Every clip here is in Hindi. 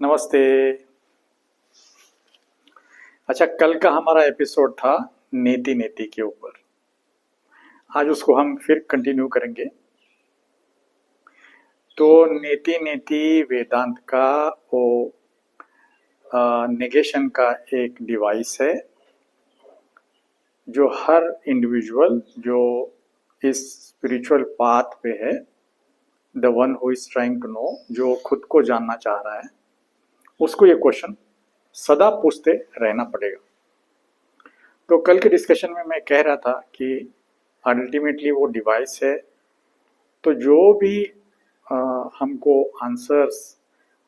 नमस्ते। अच्छा, कल का हमारा एपिसोड था नीति नीति के ऊपर। आज उसको हम फिर कंटिन्यू करेंगे। तो नीति नीति वेदांत का वो नेगेशन का एक डिवाइस है जो हर इंडिविजुअल जो इस स्पिरिचुअल पाथ पे है, the one who is trying to know, जो खुद को जानना चाह रहा है, उसको ये क्वेश्चन सदा पूछते रहना पड़ेगा। तो कल के डिस्कशन में मैं कह रहा था कि अल्टीमेटली वो डिवाइस है, तो जो भी हमको आंसर्स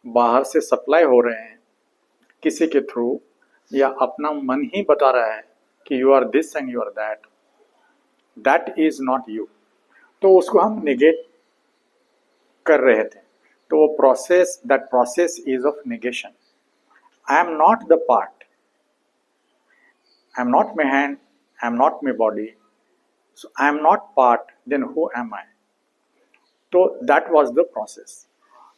बाहर से सप्लाई हो रहे हैं किसी के थ्रू, या अपना मन ही बता रहा है कि you are this and you are that, that is not you, तो उसको हम निगेट कर रहे थे। तो वो process, that process is of negation. I am not the part, I am not my hand, I am not my body, so I am not part, then who am I? तो that was the process.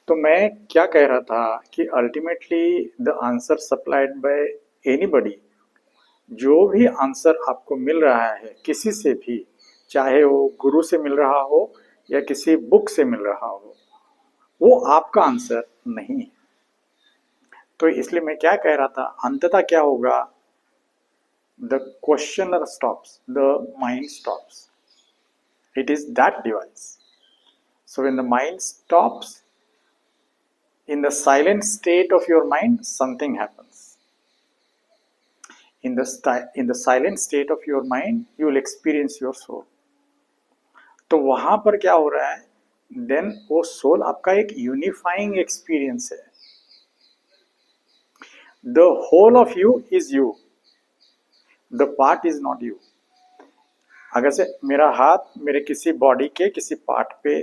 तो मैं क्या कह रहा था कि ultimately the answer supplied by anybody, जो भी आंसर आपको मिल रहा है किसी से भी, चाहे वो गुरु से मिल रहा हो या किसी बुक से मिल रहा हो, वो आपका आंसर नहीं है। तो इसलिए मैं क्या कह रहा था, अंततः क्या होगा, the questioner stops, the mind stops. It is that device. So when the mind stops, in the silent state of your mind, something happens. In the silent state of your mind, you will experience your soul. तो वहां पर क्या हो रहा है, देन वो सोल आपका एक यूनिफाइंग एक्सपीरियंस है। The whole of you is you, the part is not you. अगर से मेरा हाथ मेरे किसी बॉडी के किसी पार्ट पे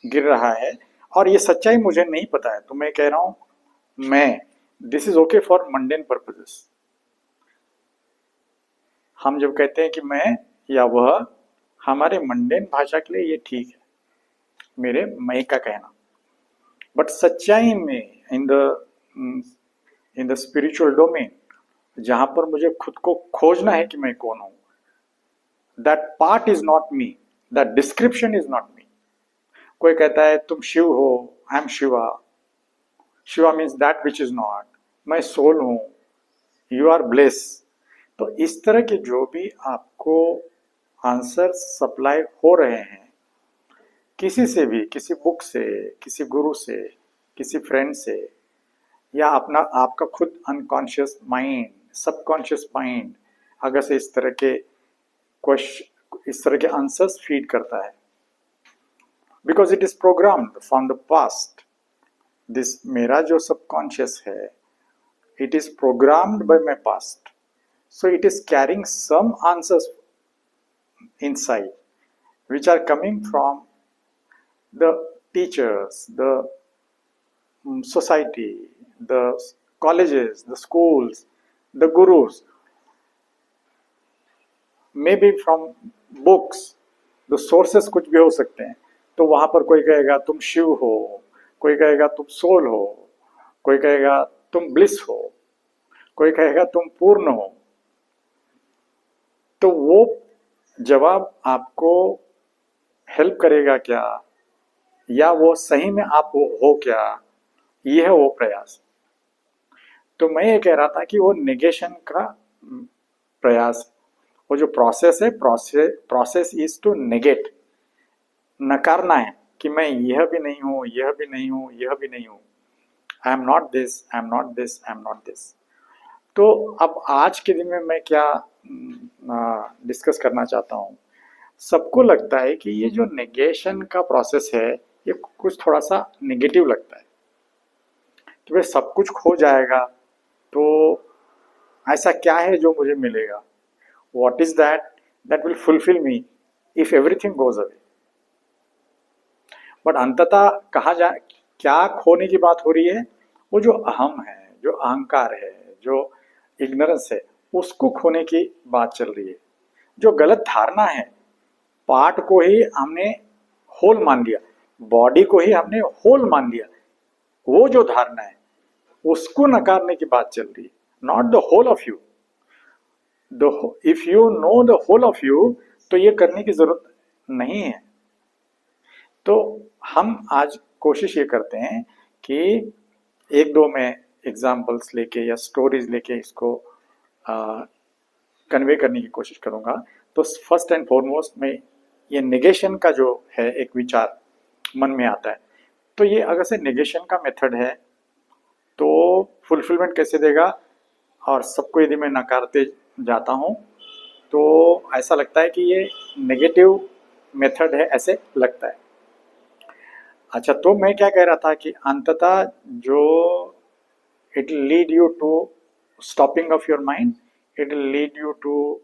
गिर रहा है और ये सच्चाई मुझे नहीं पता है, तो मैं कह रहा हूं मैं, this is okay for mundane purposes. हम जब कहते हैं कि मैं या वह, हमारे मंडेन भाषा के लिए ये ठीक है, मेरे मैं का कहना। बट सच्चाई में इन द स्पिरिचुअल डोमेन, जहां पर मुझे खुद को खोजना है कि मैं कौन हूं, that part is not me, that description is not me. कोई कहता है तुम शिव हो, I am Shiva, Shiva means that which is not, मैं सोल हूं, यू आर ब्लेस। तो इस तरह के जो भी आपको आंसर सप्लाई हो रहे हैं किसी से भी, किसी बुक से, किसी गुरु से, किसी फ्रेंड से, या अपना आपका खुद अनकॉन्शियस माइंड, सबकॉन्शियस माइंड अगर से इस तरह के आंसर्स फीड करता है, because it is programmed from the past. This मेरा जो सबकॉन्शियस है, it is programmed by my past, so it is carrying some answers inside which are coming from the teachers, the society, the colleges, the schools, the gurus, maybe from books, the sources कुछ भी हो सकते हैं। तो वहां पर कोई कहेगा तुम शिव हो, कोई कहेगा तुम सोल हो, कोई कहेगा तुम ब्लिस हो, कोई कहेगा तुम पूर्ण हो। तो वो जवाब आपको हेल्प करेगा क्या, या वो सही में आप हो क्या, ये है वो प्रयास। तो मैं ये कह रहा था कि वो नेगेशन का प्रयास, वो जो प्रोसेस है, प्रोसेस इज टू नेगेट, नकारना है कि मैं यह भी नहीं हूं, यह भी नहीं हूं, यह भी नहीं हूं, आई am not this, I am not this, I am not this. तो अब आज के दिन में मैं क्या डिस्कस करना चाहता हूँ, सबको लगता है कि ये जो नेगेशन का प्रोसेस है ये कुछ थोड़ा सा नेगेटिव लगता है कि भाई सब कुछ खो जाएगा, तो ऐसा क्या है जो मुझे मिलेगा, what is that that will fulfil me if everything goes away. But अंततः क्या खोने की बात हो रही है, वो जो अहम है, जो अहंकार है, जो इग्नोरेंस है, उसको खोने की बात चल रही है। जो गलत धारणा है, पार्ट को ही हमने होल मान लिया, बॉडी को ही हमने होल मान लिया, वो जो धारणा है उसको नकारने की बात चल रही है, not the whole of you. If you know the whole of you तो ये करने की जरूरत नहीं है। तो हम आज कोशिश ये करते हैं कि एक दो मैं एग्जाम्पल्स लेके या स्टोरीज लेके इसको कन्वे करने की कोशिश करूंगा। तो फर्स्ट एंड फॉरमोस्ट में ये नेगेशन का जो है एक विचार मन में आता है, तो ये अगर से नेगेशन का मेथड है तो फुलफिलमेंट कैसे देगा, और सबको यदि मैं नकारते जाता हूँ तो ऐसा लगता है कि ये नेगेटिव मेथड है, ऐसे लगता है। अच्छा, तो मैं क्या कह रहा था कि अंततः जो it lead you to stopping of your mind, it lead you to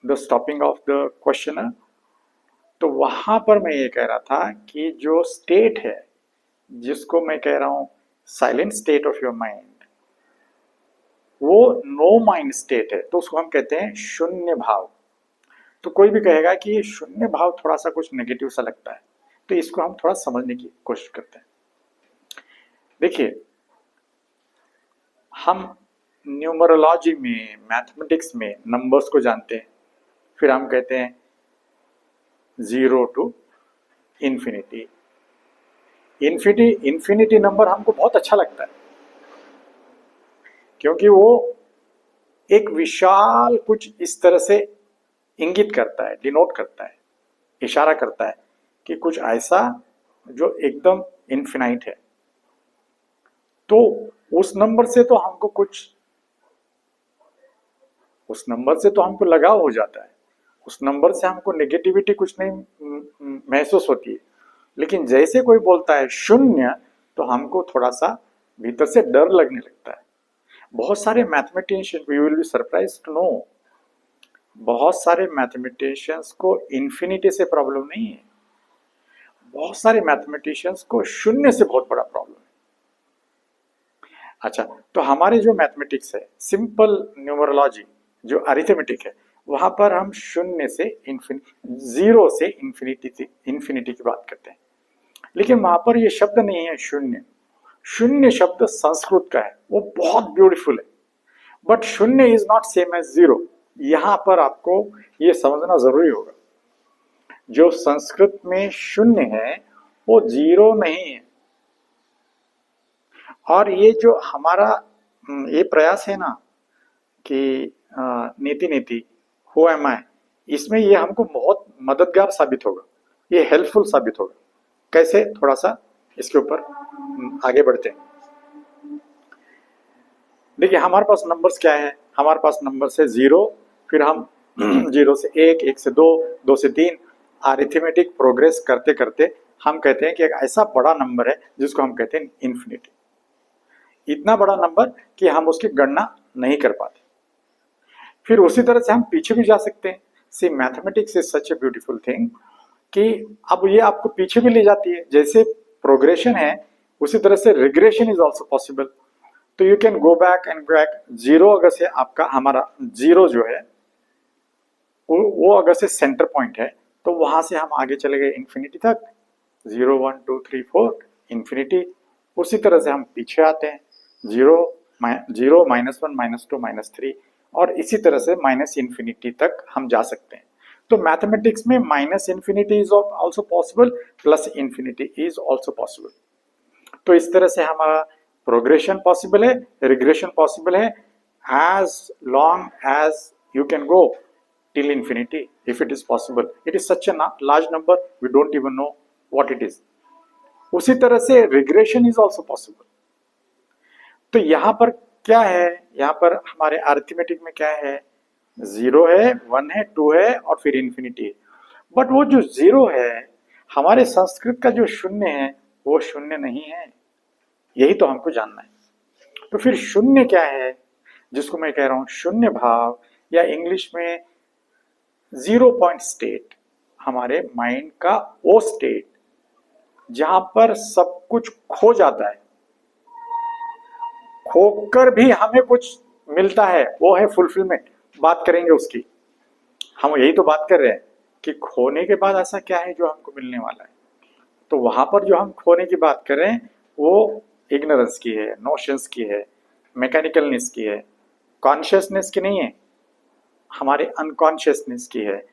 the stopping of the questioner. तो वहां पर मैं ये कह रहा था कि जो स्टेट है जिसको मैं कह रहा हूं silent state of your mind, वो नो माइंड स्टेट है, तो उसको हम कहते हैं शून्य भाव। तो कोई भी कहेगा कि ये शून्य भाव थोड़ा सा कुछ नेगेटिव सा लगता है, तो इसको हम थोड़ा समझने की कोशिश करते हैं। देखिए, हम न्यूमरोलॉजी में, मैथमेटिक्स में नंबर्स को जानते हैं, फिर हम कहते हैं 0 to इन्फिनिटी। इन्फिनिटी नंबर हमको बहुत अच्छा लगता है, क्योंकि वो एक विशाल कुछ इस तरह से इंगित करता है, डिनोट करता है, इशारा करता है कि कुछ ऐसा जो एकदम इन्फिनाइट है। तो उस नंबर से तो हमको लगाव हो जाता है, उस नंबर से हमको नेगेटिविटी कुछ नहीं महसूस होती है। लेकिन जैसे कोई बोलता है शून्य, तो हमको थोड़ा सा भीतर से डर लगने लगता है। बहुत सारे mathematicians, we will be surprised to know, बहुत सारे मैथमेटिशियंस को इन्फिनिटी से प्रॉब्लम नहीं है, बहुत सारे मैथमेटिशियंस को शून्य से बहुत बड़ा प्रॉब्लम है। अच्छा, तो हमारे जो मैथमेटिक्स है, सिंपल न्यूमरोलॉजी जो अरिथमेटिक है, वहां पर हम शून्य से जीरो से इन्फिनिटी की बात करते हैं। लेकिन वहां पर ये शब्द नहीं है शून्य। शून्य शब्द संस्कृत का है, वो बहुत ब्यूटीफुल है, बट शून्य is not same as zero. यहां पर आपको ये समझना जरूरी होगा, जो संस्कृत में शून्य है वो जीरो नहीं है। और ये जो हमारा ये प्रयास है ना कि नीति नीति हु एम आई, इसमें ये हमको बहुत मददगार साबित होगा, ये हेल्पफुल साबित होगा। कैसे, थोड़ा सा इसके ऊपर आगे बढ़ते हैं। देखिए, हमारे पास नंबर्स क्या है, हमारे पास नंबर्स है 0, फिर हम 0 से 1, 1 से 2, 2 से 3, अरिथमेटिक प्रोग्रेस करते करते हम कहते हैं कि एक ऐसा बड़ा नंबर है जिसको हम कहते हैं इन्फिनिटी। इतना बड़ा नंबर कि हम उसकी गणना नहीं कर पाते। फिर उसी तरह से हम पीछे भी जा सकते हैं। See, mathematics is such a beautiful thing कि अब ये आपको पीछे भी ले जाती है। जैसे प्रोग्रेशन है, उसी तरह से रिग्रेशन इज ऑल्सो पॉसिबल। तो you can go back and back. 0 अगर से आपका, हमारा 0 जो है वो अगर से सेंटर पॉइंट है, तो वहां से हम आगे चले गए इन्फिनिटी तक, 0 1 2 3 4 इन्फिनिटी। उसी तरह से हम पीछे आते हैं, 0 0 -1 -2 -3, और इसी तरह से माइनस इन्फिनिटी तक हम जा सकते हैं। तो मैथमेटिक्स में minus infinity is also possible, plus infinity is also possible. तो इस तरह से हमारा प्रोग्रेशन पॉसिबल है, रिग्रेशन पॉसिबल है, as long as you can go till infinity, if it is possible. It is such a large number, we don't even know what it is. उसी तरह से रिग्रेशन इज ऑल्सो पॉसिबल। तो यहां पर क्या है, यहां पर हमारे अरिथमेटिक में क्या है, 0 है, 1 है, 2 है, और फिर इन्फिनिटी है। बट वो जो 0 है, हमारे संस्कृत का जो शून्य है, वो शून्य नहीं है। यही तो हमको जानना है। तो फिर शून्य क्या है, जिसको मैं कह रहा हूं शून्य भाव, या इंग्लिश में 0 पॉइंट स्टेट, हमारे माइंड का वो स्टेट जहां पर सब कुछ खो जाता है, खोकर भी हमें कुछ मिलता है, वो है फुलफिलमेंट। बात करेंगे उसकी, हम यही तो बात कर रहे हैं कि खोने के बाद ऐसा क्या है जो हमको मिलने वाला है। तो वहां पर जो हम खोने की बात कर रहे हैं, वो इग्नोरेंस की है, नोशंस की है, मैकेनिकलनेस की है, कॉन्शियसनेस की नहीं है, हमारे अनकॉन्शियसनेस की है,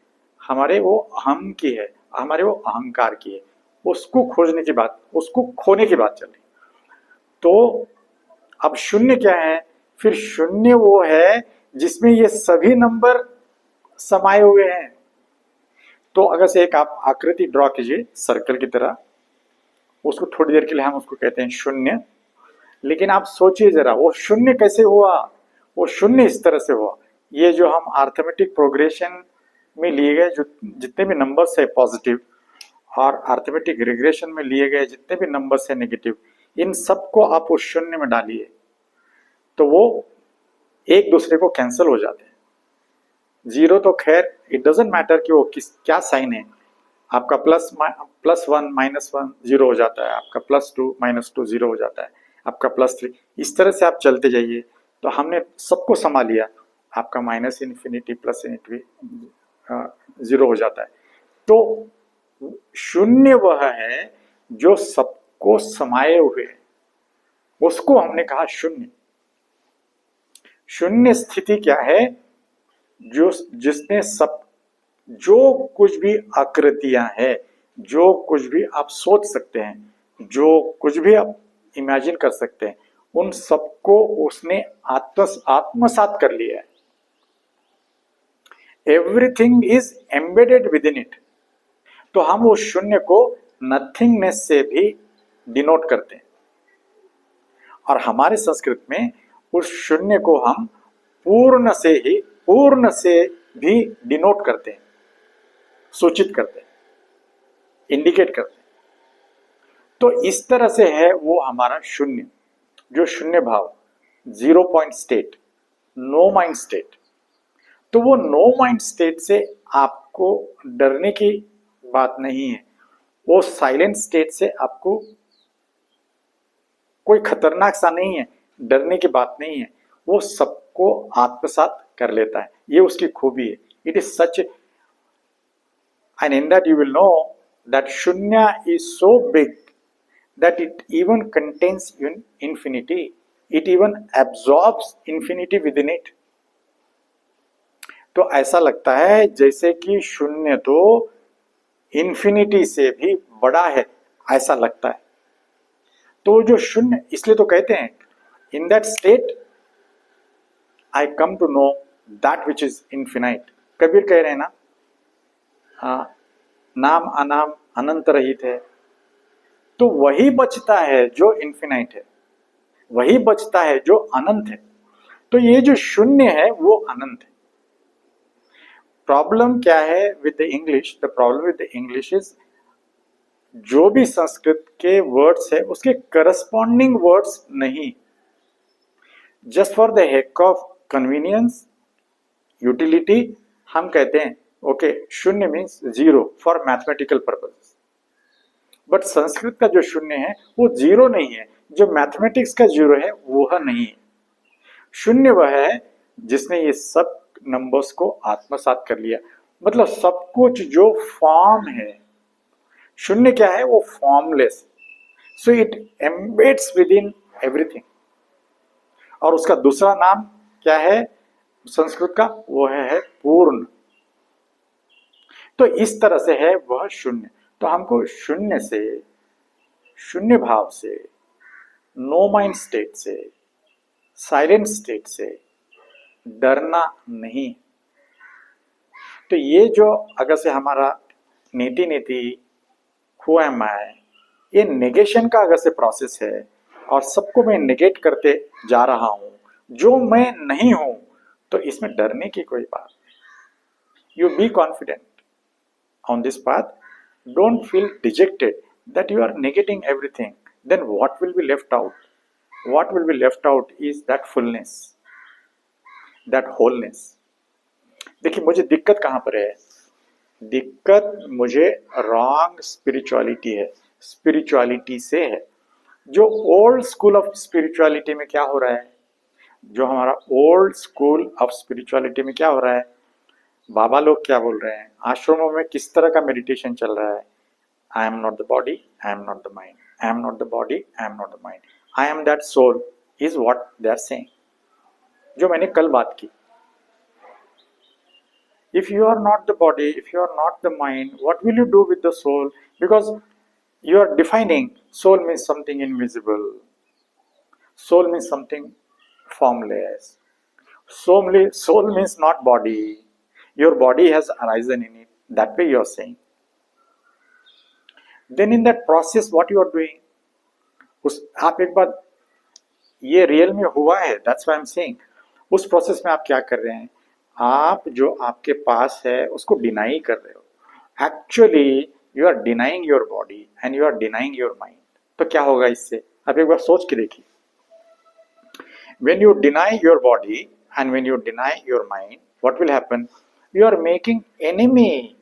हमारे वो हम की है, हमारे वो अहंकार की है। उसको खोजने की बात, उसको खोने की बात चल रही। तो अब शून्य क्या है? फिर शून्य वो है जिसमें ये सभी नंबर समाये हुए हैं। तो अगर से एक आप आकृति ड्रॉ कीजिए सर्कल की तरह, उसको थोड़ी देर के लिए हम उसको कहते हैं शून्य। लेकिन आप सोचिए जरा, वो शून्य कैसे हुआ? वो शून्य इस तरह से हुआ, ये जो हम अर्थमेटिक प्रोग्रेशन में लिए गए जो जितने भी नंबर्स है पॉजिटिव, और अर्थमेटिक रिग्रेशन में लिए गए जितने भी नंबर्स है नेगेटिव, इन सबको आप उस शून्य में डालिए तो वो एक दूसरे को कैंसिल हो जाते हैं। जीरो तो खैर इट डजेंट मैटर कि वो किस क्या साइन है, आपका +1 -1 जीरो हो जाता है, आपका +2 -2 जीरो हो जाता है, आपका +3, इस तरह से आप चलते जाइए। तो हमने सबको संभाल लिया, आपका -इन्फिनिटी +इन्फिनिटी जीरो हो जाता है। तो शून्य वह है जो सबको समाये हुए है, उसको हमने कहा शून्य। शून्य स्थिति क्या है? जो जिसने सब, जो कुछ भी आकृतियां हैं, जो कुछ भी आप सोच सकते हैं, जो कुछ भी आप इमेजिन कर सकते हैं, उन सबको उसने आत्मसात कर लिया है। Everything is embedded with in it. तो हम उस शून्य को नथिंगनेस से भी डिनोट करते हैं, और हमारे संस्कृत में उस शून्य को हम पूर्ण से भी डिनोट करते हैं, सूचित करते हैं, इंडिकेट करते हैं। तो इस तरह से है वो हमारा शून्य, जो शून्य भाव, 0 point state, no mind state. तो वो नो माइंड स्टेट से आपको डरने की बात नहीं है, वो साइलेंट स्टेट से आपको कोई खतरनाक सा नहीं है, डरने की बात नहीं है। वो सबको आत्मसात कर लेता है, ये उसकी खूबी है। It is such, and in that you will know that shunya is so big that it even contains infinity, it even absorbs infinity within it। तो ऐसा लगता है जैसे कि शून्य तो इंफिनिटी से भी बड़ा है, ऐसा लगता है। तो जो शून्य, इसलिए तो कहते हैं in that state I come to know that which is infinite. Kabir कह रहे हैं ना, नाम अनाम अनंत रहित है। तो वही बचता है जो इन्फिनाइट है, वही बचता है जो अनंत है। तो ये जो शून्य है वो अनंत है। प्रॉब्लम क्या है with the English? The problem with the English is, जो भी संस्कृत के वर्ड्स है उसके करस्पॉन्डिंग वर्ड्स नहीं, just for the heck of convenience, utility, हम कहते हैं ओके शून्य means zero for mathematical purpose. But Sanskrit का जो शून्य है वो जीरो नहीं है, जो मैथमेटिक्स का जीरो है वह नहीं है। शून्य वह है जिसने ये सब नंबर्स को आत्मसात कर लिया, मतलब सब कुछ जो फॉर्म है। शून्य क्या है? वो formless, so it embeds within everything. और उसका दूसरा नाम क्या है संस्कृत का? वो है पूर्ण। तो इस तरह से है वह शून्य। तो हमको शून्य से, शून्य भाव से, नो माइंड स्टेट से, साइलेंट स्टेट से डरना नहीं। तो ये जो अगर से हमारा नीति नीति हु एम आई, ये नेगेशन का अगर से प्रोसेस है, और सबको मैं नेगेट करते जा रहा हूं जो मैं नहीं हूं, तो इसमें डरने की कोई बात नहीं। You be confident on this path, don't feel dejected that you are negating everything. Then what will be left out? What will be left out is that fullness, that wholeness। देखिए मुझे दिक्कत कहां पर है? दिक्कत मुझे रॉन्ग स्पिरिचुअलिटी है, स्पिरिचुअलिटी से है। जो ओल्ड स्कूल ऑफ स्पिरिचुअलिटी में क्या हो रहा है, जो हमारा ओल्ड स्कूल ऑफ स्पिरिचुअलिटी में क्या हो रहा है, बाबा लोग क्या बोल रहे हैं, आश्रमों में किस तरह का मेडिटेशन चल रहा है, I am not the body, I am not the mind, I am not the body, I am not the mind, I am that soul is what they are saying, जो मैंने कल बात की। If you are not the body, if you are not the mind, what will you do with the soul? Because you are defining soul means something invisible, soul means something formless, soul means not body, your body has arisen in it, that way you are saying. Then in that process what you are doing, उस आप एक बार ये रियल में हुआ है, that's why I am saying, उस प्रोसेस में आप क्या कर रहे हैं, आप जो आपके पास है उसको डिनाई कर रहे हो। Actually you are denying your body and you are denying your mind. तो क्या होगा इससे, आप एक बार सोच के देखिए। When you deny your body and when you deny your mind, what will happen, you are making enemy,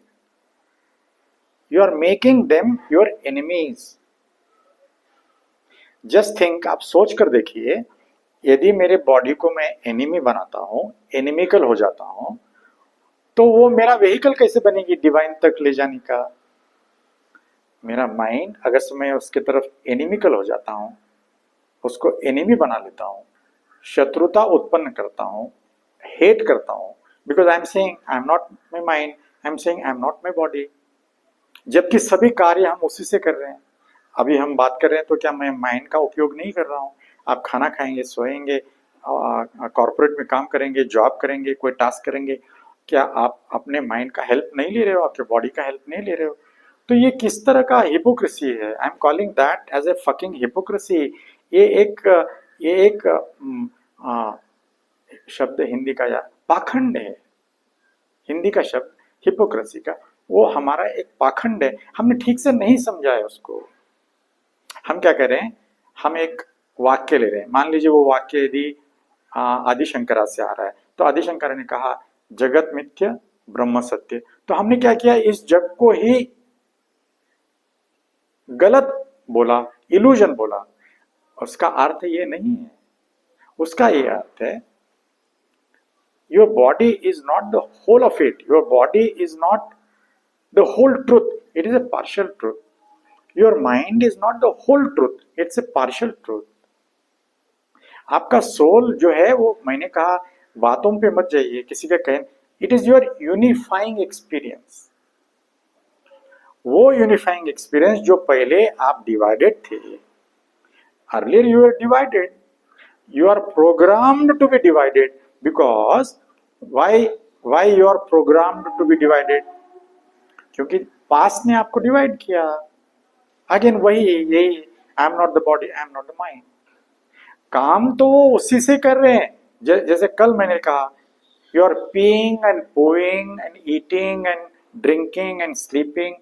you are making them your enemies. Just think, आप सोच कर देखिए, यदि मेरे बॉडी को मैं एनिमी बनाता हूं, एनिमिकल हो जाता हूं, तो वो मेरा व्हीकल कैसे बनेगी डिवाइन तक ले जाने का। मेरा माइंड अगर से मैं उसके तरफ एनिमिकल हो जाता हूं, उसको एनिमी बना लेता हूं, शत्रुता उत्पन्न करता हूं, हेट करता हूं, because I am saying I am not my mind, I am saying I am not my body, जबकि सभी कार्य हम उसी से कर रहे हैं। अभी हम बात कर रहे हैं तो क्या मैं माइंड का उपयोग नहीं कर रहा हूँ। आप खाना खाएंगे, सोएंगे, कॉर्पोरेट में काम करेंगे, जॉब करेंगे, कोई टास्क करेंगे, क्या आप अपने माइंड का हेल्प नहीं ले रहे हो, आपके बॉडी का हेल्प नहीं ले रहे हो। तो ये किस तरह का हिपोक्रेसी है, I am calling that as a fucking hypocrisy. ये एक शब्द हिंदी का या पाखंड है, हिंदी का शब्द हिपोक्रेसी का, वो हमारा एक पाखंड है, हमने ठीक से नहीं समझा है उसको। हम क्या कर रहे हैं, हम एक वाक्य ले रहे हैं, मान लीजिए वो वाक्य यदि आदि शंकरा से आ रहा है, तो आदि शंकरा ने कहा जगत मिथ्य ब्रह्म सत्य, तो हमने क्या किया, इस जग को ही गलत बोला, इल्यूजन बोला। उसका अर्थ ये नहीं है, उसका ये अर्थ है your body is not the whole of it, your body is not the whole truth, it is a partial truth. Your mind is not the whole truth, it's a partial truth. आपका सोल जो है वो, मैंने कहा बातों पे मत जाइए, किसी का कहें, it is your unifying experience. वो यूनिफाइंग एक्सपीरियंस जो पहले आप डिवाइडेड थे, earlier you are divided, you are programmed to be divided, because why you are programmed to be divided, क्योंकि पास्ट ने आपको डिवाइड किया। अगेन वही यही, आई am not the body, I am not the mind. काम तो वो उसी से कर रहे हैं, जैसे कल मैंने कहा, you are peeing and pooing and eating and drinking and sleeping,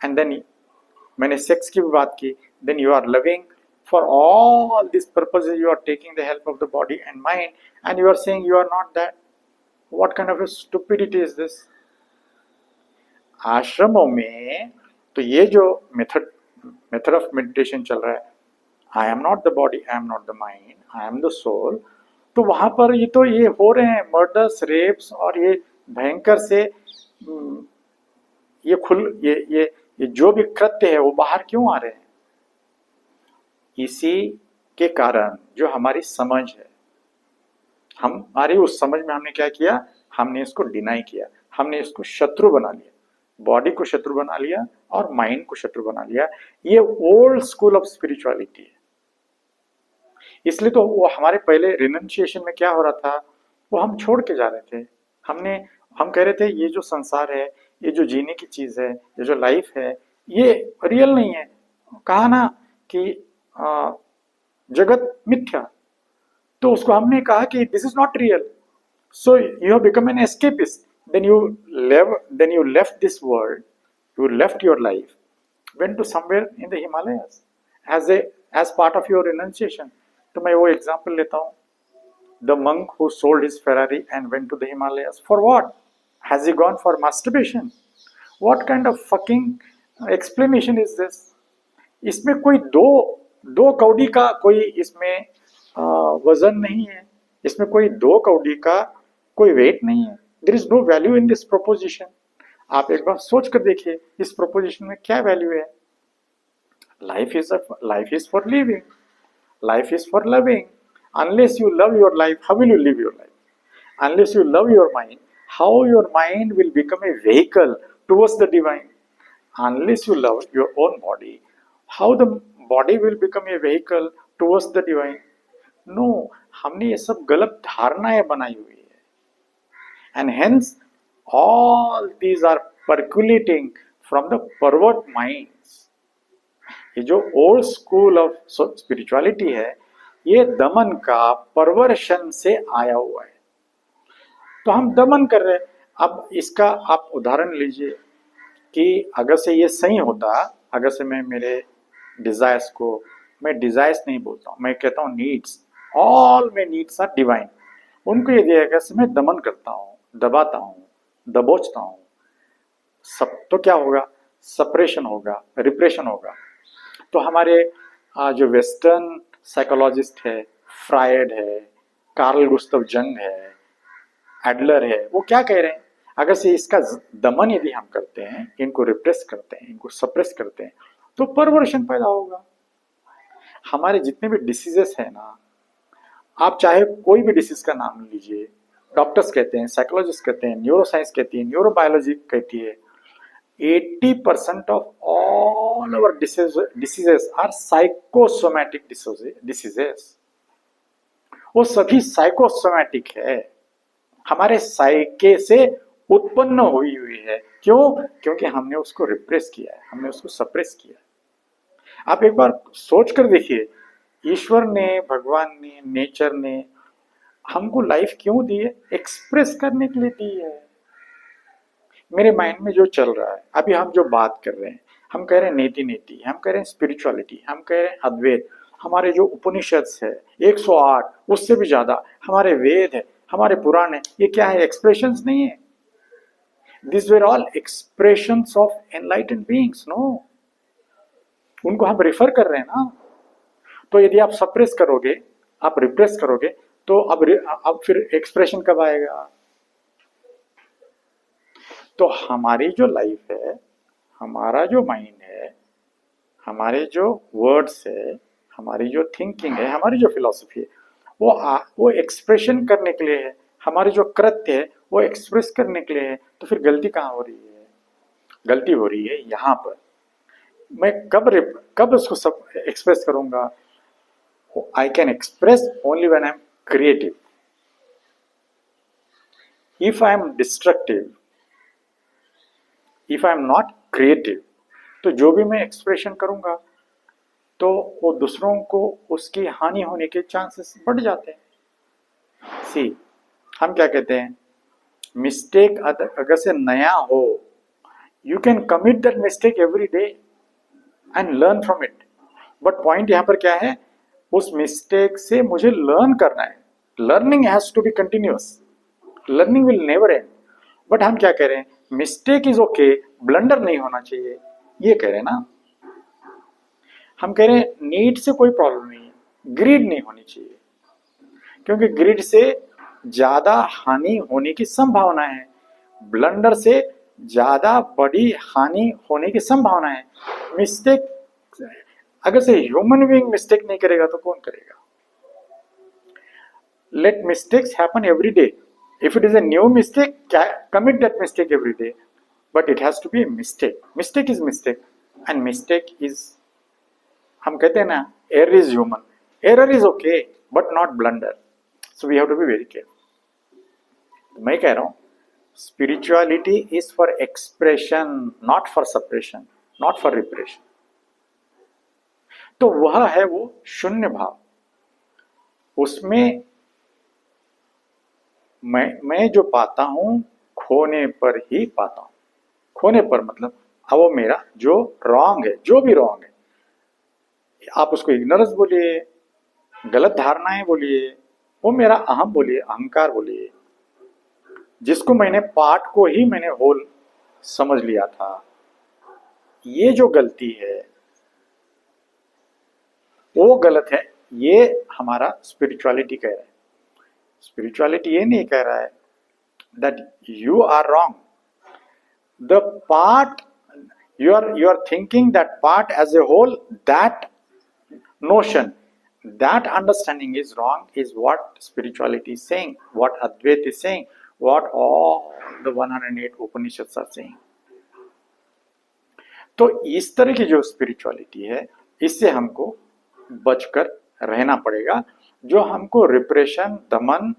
and then मैंने सेक्स की भी बात की, then you are loving. For all this purposes you are taking the help of the body and mind, and you are saying you are not that. What kind of stupidity is this. आश्रमों में तो ये जो मेथड ऑफ मेडिटेशन चल रहा है, I am not the body, I am not the mind, I am the soul, तो वहां पर ये हो रहे हैं मर्डर्स, रेप्स, और ये भयंकर से ये जो भी कृत्य है वो बाहर क्यों आ रहे हैं। इसी के कारण जो हमारी समझ है, हमारी उस समझ में हमने क्या किया, हमने इसको डिनाई किया, हमने इसको शत्रु बना लिया, बॉडी को शत्रु बना लिया और माइंड को शत्रु बना लिया। ये ओल्ड स्कूल ऑफ स्पिरिचुअलिटी है। इसलिए तो वो हमारे पहले रिनंसिएशन में क्या हो रहा था, वो हम छोड़ के जा रहे थे। हम कह रहे थे ये जो संसार है, ये जो जीने की चीज है, ये जो लाइफ है, ये रियल नहीं है। कहा ना कि जगत मिथ्या, तो उसको हमने कहा कि this is not real, so you have become an escapist. Then you left this world, you left your life, went to somewhere in the Himalayas as part of your renunciation. तो मैं वो एग्जाम्पल लेता हूँ, the monk who sold his Ferrari and went to the Himalayas, for what? Has he gone for masturbation? What kind of fucking explanation is this? इसमें कोई दो कौड़ी का कोई इसमें वजन नहीं है, इसमें कोई दो कौड़ी का कोई वेट नहीं है। There is no value in this proposition. आप एक बार सोच कर देखिए, इस proposition में क्या वैल्यू है। Life is for living, Life is for loving. Unless you love your life, how will you live your life? Unless you love your mind, how your mind will become a vehicle towards the divine? Unless you love your own body, how the body will become a vehicle towards the divine? No, हमने ये सब गलत धारणाएं बनाई हुई है. And hence all these are percolating from the pervert minds. ये जो ओल्ड स्कूल ऑफ स्पिरिचुअलिटी है, ये दमन का परवर्शन से आया हुआ है. तो हम दमन कर रहे हैं. अब इसका आप उदाहरण लीजिए कि अगर से ये सही होता, अगर से मैं मेरे डिजायर्स को, मैं डिजायर्स नहीं बोलता हूँ, मैं कहता हूँ needs, all my needs are divine, उनको ये अगर से मैं दमन करता हूँ, दबाता हूँ, दबोचता हूँ, सब तो क्या होगा? सप्रेशन होगा, रिप्रेशन होगा. तो हमारे जो वेस्टर्न साइकोलॉजिस्ट है, फ्रायड है, कार्ल गुस्ताव जंग है, एडलर है, वो क्या कह रहे हैं? अगर से इसका दमन यदि हम करते हैं, इनको रिप्रेस करते हैं, इनको सप्रेस करते हैं, तो परवर्शन पैदा होगा. हमारे जितने भी डिसीजेस है ना, आप चाहे कोई भी डिसीज का नाम लीजिए, डॉक्टर्स कहते हैं, साइकोलॉजिस्ट कहते हैं, न्यूरोसाइंस कहती है, न्यूरोबायोलॉजी कहती है, 80% of all our diseases are psychosomatic diseases. वो सभी साइकोसोमैटिक है, हमारे साइके से उत्पन्न हुई हुई है. क्यों? क्योंकि हमने उसको रिप्रेस किया है, हमने उसको सप्रेस किया है. आप एक बार सोच कर देखिए, ईश्वर ने, भगवान ने, नेचर ने हमको लाइफ क्यों दी है? एक्सप्रेस करने के लिए दी है. मेरे माइंड में जो चल रहा है, अभी हम जो बात कर रहे हैं, हम कह रहे हैं नेति नेति, हम कह रहे हैं स्पिरिचुअलिटी, हम कह रहे हैं अद्वैत, हमारे जो उपनिषद है 108, उससे भी ज्यादा हमारे वेद है, हमारे पुराण है, ये क्या है? एक्सप्रेशंस नहीं है. This were all expressions of enlightened beings. No, उनको हम रिफर कर रहे हैं ना. तो यदि आप सप्रेस करोगे, आप रिप्रेस करोगे, तो अब फिर एक्सप्रेशन कब आएगा? तो हमारी जो लाइफ है, हमारा जो माइंड है, हमारे जो वर्ड्स है, हमारी जो थिंकिंग है, हमारी जो फिलॉसफी है, वो एक्सप्रेशन करने के लिए है. हमारे जो कृत्य है वो एक्सप्रेस करने के लिए है. तो फिर गलती कहाँ हो रही है? गलती हो रही है यहाँ पर. मैं कब उसको सब एक्सप्रेस करूंगा? I can express only when I am creative. If I am destructive, if I am not creative, तो जो भी मैं एक्सप्रेशन करूंगा तो वो दूसरों को उसकी हानि होने के चांसेस बढ़ जाते हैं. सी, हम क्या कहते हैं? मिस्टेक अगर से नया हो, you can commit that mistake every day and learn from it. But point यहाँ पर क्या है? उस मिस्टेक से मुझे लर्न करना है. Learning has to be continuous, learning will never end. But हम क्या कह रहे हैं? मिस्टेक इज ओके, ब्लंडर नहीं होना चाहिए, ये कह रहे हैं ना. हम कह रहे हैं नीड से कोई प्रॉब्लम नहीं है, ग्रीड नहीं होनी चाहिए, क्योंकि ग्रीड से ज्यादा हानि होने की संभावना है, ब्लंडर से ज्यादा बड़ी हानि होने की संभावना है. मिस्टेक, अगर से ह्यूमन बीइंग मिस्टेक नहीं करेगा तो कौन करेगा? Let mistakes happen every day. If it is a new mistake, commit that mistake every day. But it has to be a mistake. Mistake is mistake. And mistake is, हम कहते हैं ना, error is human. Error is okay, but not blunder. So we have to be very careful. मैं कह रहा हूँ, spirituality is for expression, not for suppression, not for repression. तो वह है वो शून्य भाव. उसमें मैं जो पाता हूं, खोने पर ही पाता हूं. खोने पर मतलब वो मेरा जो रॉन्ग है, जो भी रॉन्ग है, आप उसको इग्नोरेंस बोलिए, गलत धारणाएं बोलिए, वो मेरा अहम बोलिए, अहंकार बोलिए, जिसको मैंने पार्ट को ही मैंने होल समझ लिया था, ये जो गलती है वो गलत है. ये हमारा स्पिरिचुअलिटी कह रहा है. स्पिरिचुअलिटी ये नहीं कह रहा है that you are wrong. The part you are thinking that part as a whole, that notion that understanding is wrong is what spirituality is saying, what Advaita is saying, what all the 108 Upanishads are saying. तो इस तरह की जो स्पिरिचुअलिटी है, इससे हमको बचकर रहना पड़ेगा, जो हमको रिप्रेशन, दमन,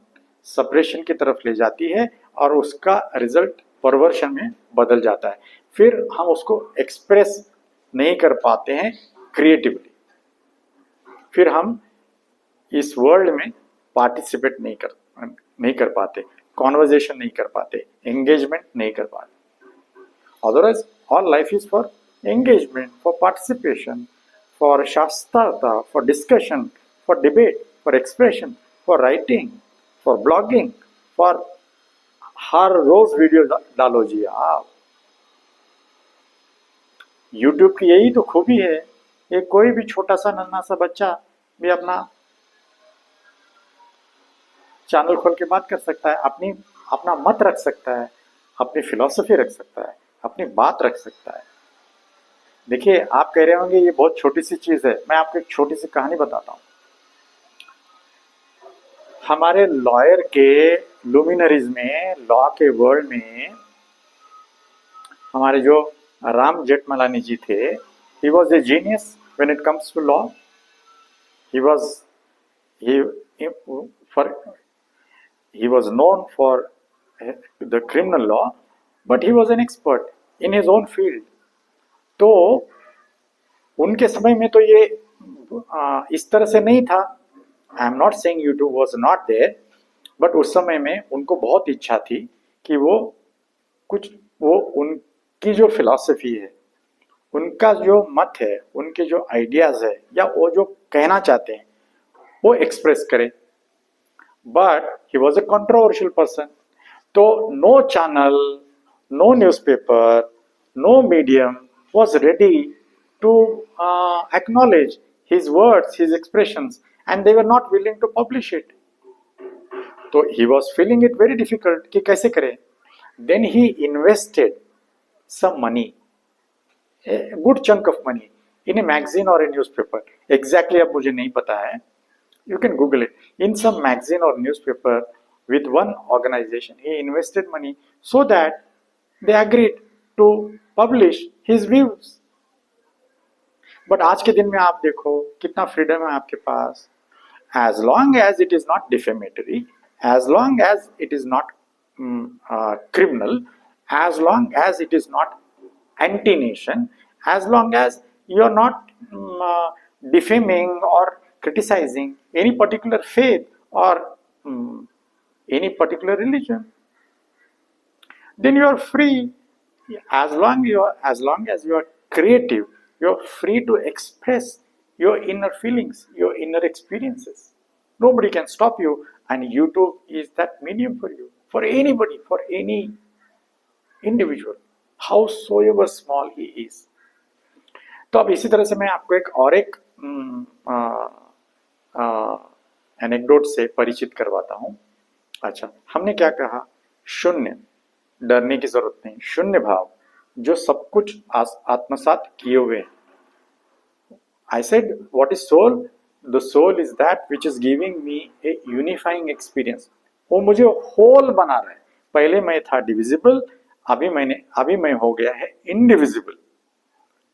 सप्रेशन की तरफ ले जाती है और उसका रिजल्ट परवर्शन में बदल जाता है। फिर हम उसको एक्सप्रेस नहीं कर पाते हैं क्रिएटिवली, फिर हम इस वर्ल्ड में पार्टिसिपेट नहीं कर पाते, कॉन्वर्जेशन नहीं कर पाते, एंगेजमेंट नहीं कर पाते। Otherwise all life is for engagement, for participation, for shastrata, for discussion, for debate, for expression, for writing, for blogging, for हर रोज वीडियो डालो जी आप। YouTube की यही तो खूबी है, ये कोई भी छोटा सा नन्हा सा बच्चा भी अपना चैनल खोल के बात कर सकता है, अपना मत रख सकता है, अपनी फिलॉसफी रख सकता है, अपनी बात रख सकता है। देखिए, आप कह रहे होंगे ये बहुत छोटी सी चीज है, मैं आपको एक छोटी सी कहानी बताता हूँ। हमारे लॉयर के लुमिनरीज में, लॉ के वर्ल्ड में, हमारे जो राम जेठमलानी जी थे, he was a genius when it comes to law. he was known for the criminal law, but he was an expert in his own field. तो उनके समय में तो ये इस तरह से नहीं था। I am not saying YouTube was not there, but उस समय में उनको बहुत इच्छा थी कि वो उनकी जो फिलॉसफी है, उनका जो मत है, उनके जो आइडियाज है, या वो जो कहना चाहते हैं वो एक्सप्रेस करें। But he was a controversial person. तो no channel, no newspaper, no medium was ready to acknowledge his words, his expressions, and they were not willing to publish it. So he was feeling it very difficult कि कैसे करें। Then he invested some money, a good chunk of money, in a magazine or a newspaper. Exactly अब मुझे नहीं पता है, you can Google it. In some magazine or newspaper with one organization, he invested money so that they agreed to publish his views. But आज के दिन में आप देखो कितना फ्रीडम है आपके पास। As long as it is not defamatory, as long as it is not criminal, as long as it is not anti-nation, as long as you are not defaming or criticizing any particular faith or any particular religion, then you are free. As long as you are creative, you are free to express your inner feelings, your inner experiences. Nobody can stop you, and YouTube is that medium for you, for anybody, for any individual, howsoever small he is. तो अब इसी तरह से मैं आपको एक एनेक्डोट से परिचित करवाता हूँ। अच्छा, हमने क्या कहा? शून्य, डरने की जरूरत नहीं, शून्य भाव जो सब कुछ आत्मसात किए हुए हैं। I said what is soul? The soul is that which is giving me a unifying experience. वो मुझे होल बना रहा है। पहले मैं था डिविजिबल, अभी मैं हो गया है इनडिविजिबल।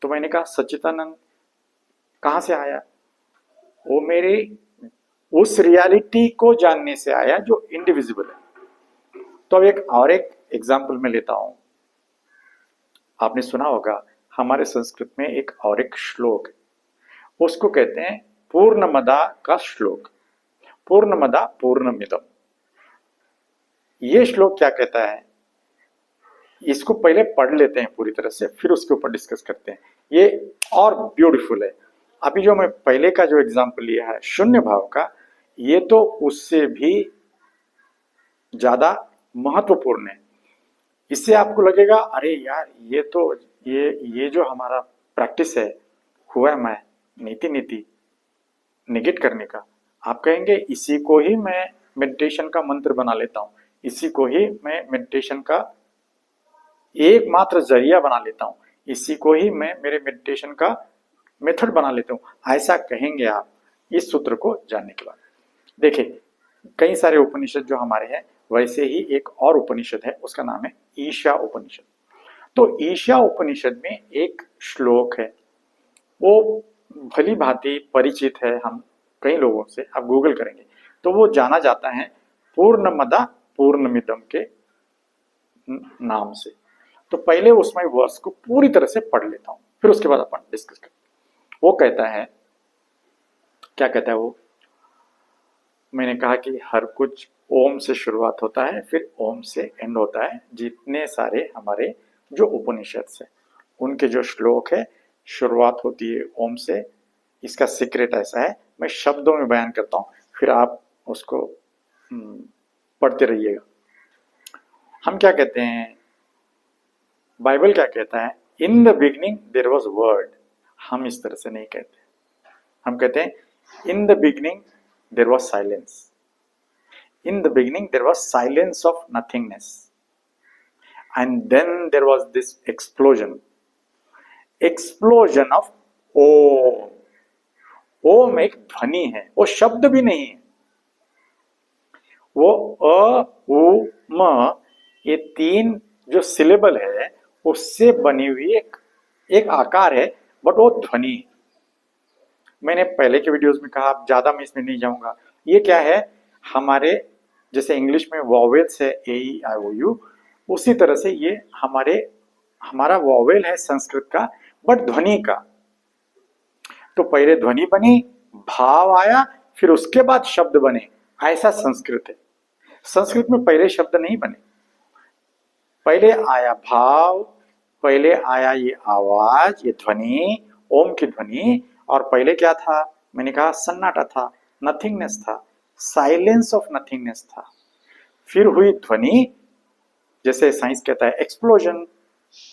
तो मैंने कहा सच्चिदानंद कहाँ से आया? वो मेरे उस रियलिटी को जानने से आया जो इनडिविजिबल है। तो अब एक एग्जाम्पल में लेता हूं। आपने सुना होगा हमारे संस्कृत में एक श्लोक है, उसको कहते हैं पूर्णमदा का श्लोक, पूर्णमदा पूर्णमिदम। ये श्लोक क्या कहता है, इसको पहले पढ़ लेते हैं पूरी तरह से, फिर उसके ऊपर डिस्कस करते हैं। ये और ब्यूटीफुल है। अभी जो मैं पहले का जो एग्जाम्पल लिया है शून्य भाव का, ये तो उससे भी ज्यादा महत्वपूर्ण है। इससे आपको लगेगा अरे यार ये तो ये जो हमारा प्रैक्टिस है, हुआ मैं नीति निगेट करने का, आप कहेंगे इसी को ही मैं मेडिटेशन का मंत्र बना लेता हूँ, इसी को ही मैं मेडिटेशन का एकमात्र जरिया बना लेता हूँ, इसी को ही मैं मेरे मेडिटेशन का मेथड बना लेता हूँ। ऐसा कहेंगे आप, इस सूत्र को जानने के बाद देखिए कई सारे उपनिषद जो हमारे हैं, वैसे ही एक और उपनिषद है, उसका नाम है ईशा उपनिषद। तो ईशा उपनिषद में एक श्लोक है, वो भली भांति परिचित है हम कई लोगों से, आप गूगल करेंगे तो वो जाना जाता है पूर्णमदा पूर्णमिदम के नाम से। तो पहले उसमें वर्स को पूरी तरह से पढ़ लेता हूं, फिर उसके बाद अपन डिस्कस करें। वो कहता है, क्या कहता है वो, मैंने कहा कि हर कुछ ओम से शुरुआत होता है, फिर ओम से एंड होता है। जितने सारे हमारे जो उपनिषद है उनके जो श्लोक है शुरुआत होती है ओम से। इसका सीक्रेट ऐसा है, मैं शब्दों में बयान करता हूं, फिर आप उसको पढ़ते रहिएगा। हम क्या कहते हैं, बाइबल क्या कहता है, in the beginning there was word. हम इस तरह से नहीं कहते, हम कहते हैं in the beginning there was silence. In the beginning there was silence of nothingness, and then there was this explosion of Om। ओम एक ध्वनि है, वो शब्द भी नहीं है, वो अ उ म ये तीन जो सिलेबल है उससे बनी हुई एक आकार है, बट वो ध्वनि है। मैंने पहले के वीडियोस में कहा, ज्यादा मैं इसमें नहीं जाऊंगा। ये क्या है, हमारे जैसे इंग्लिश में वॉवेल्स है ए ई आई ओ यू, उसी तरह से ये हमारा वॉवेल है संस्कृत का, बट ध्वनि का। तो पहले ध्वनि बनी, भाव आया, फिर उसके बाद शब्द बने, ऐसा संस्कृत है। संस्कृत में पहले शब्द नहीं बने, पहले आया भाव, पहले आया ये आवाज, ये ध्वनि, ओम की ध्वनि। और पहले क्या था, मैंने कहा सन्नाटा था, नथिंगनेस था, साइलेंस ऑफ नथिंगनेस था। फिर हुई ध्वनि, जैसे साइंस कहता है एक्सप्लोजन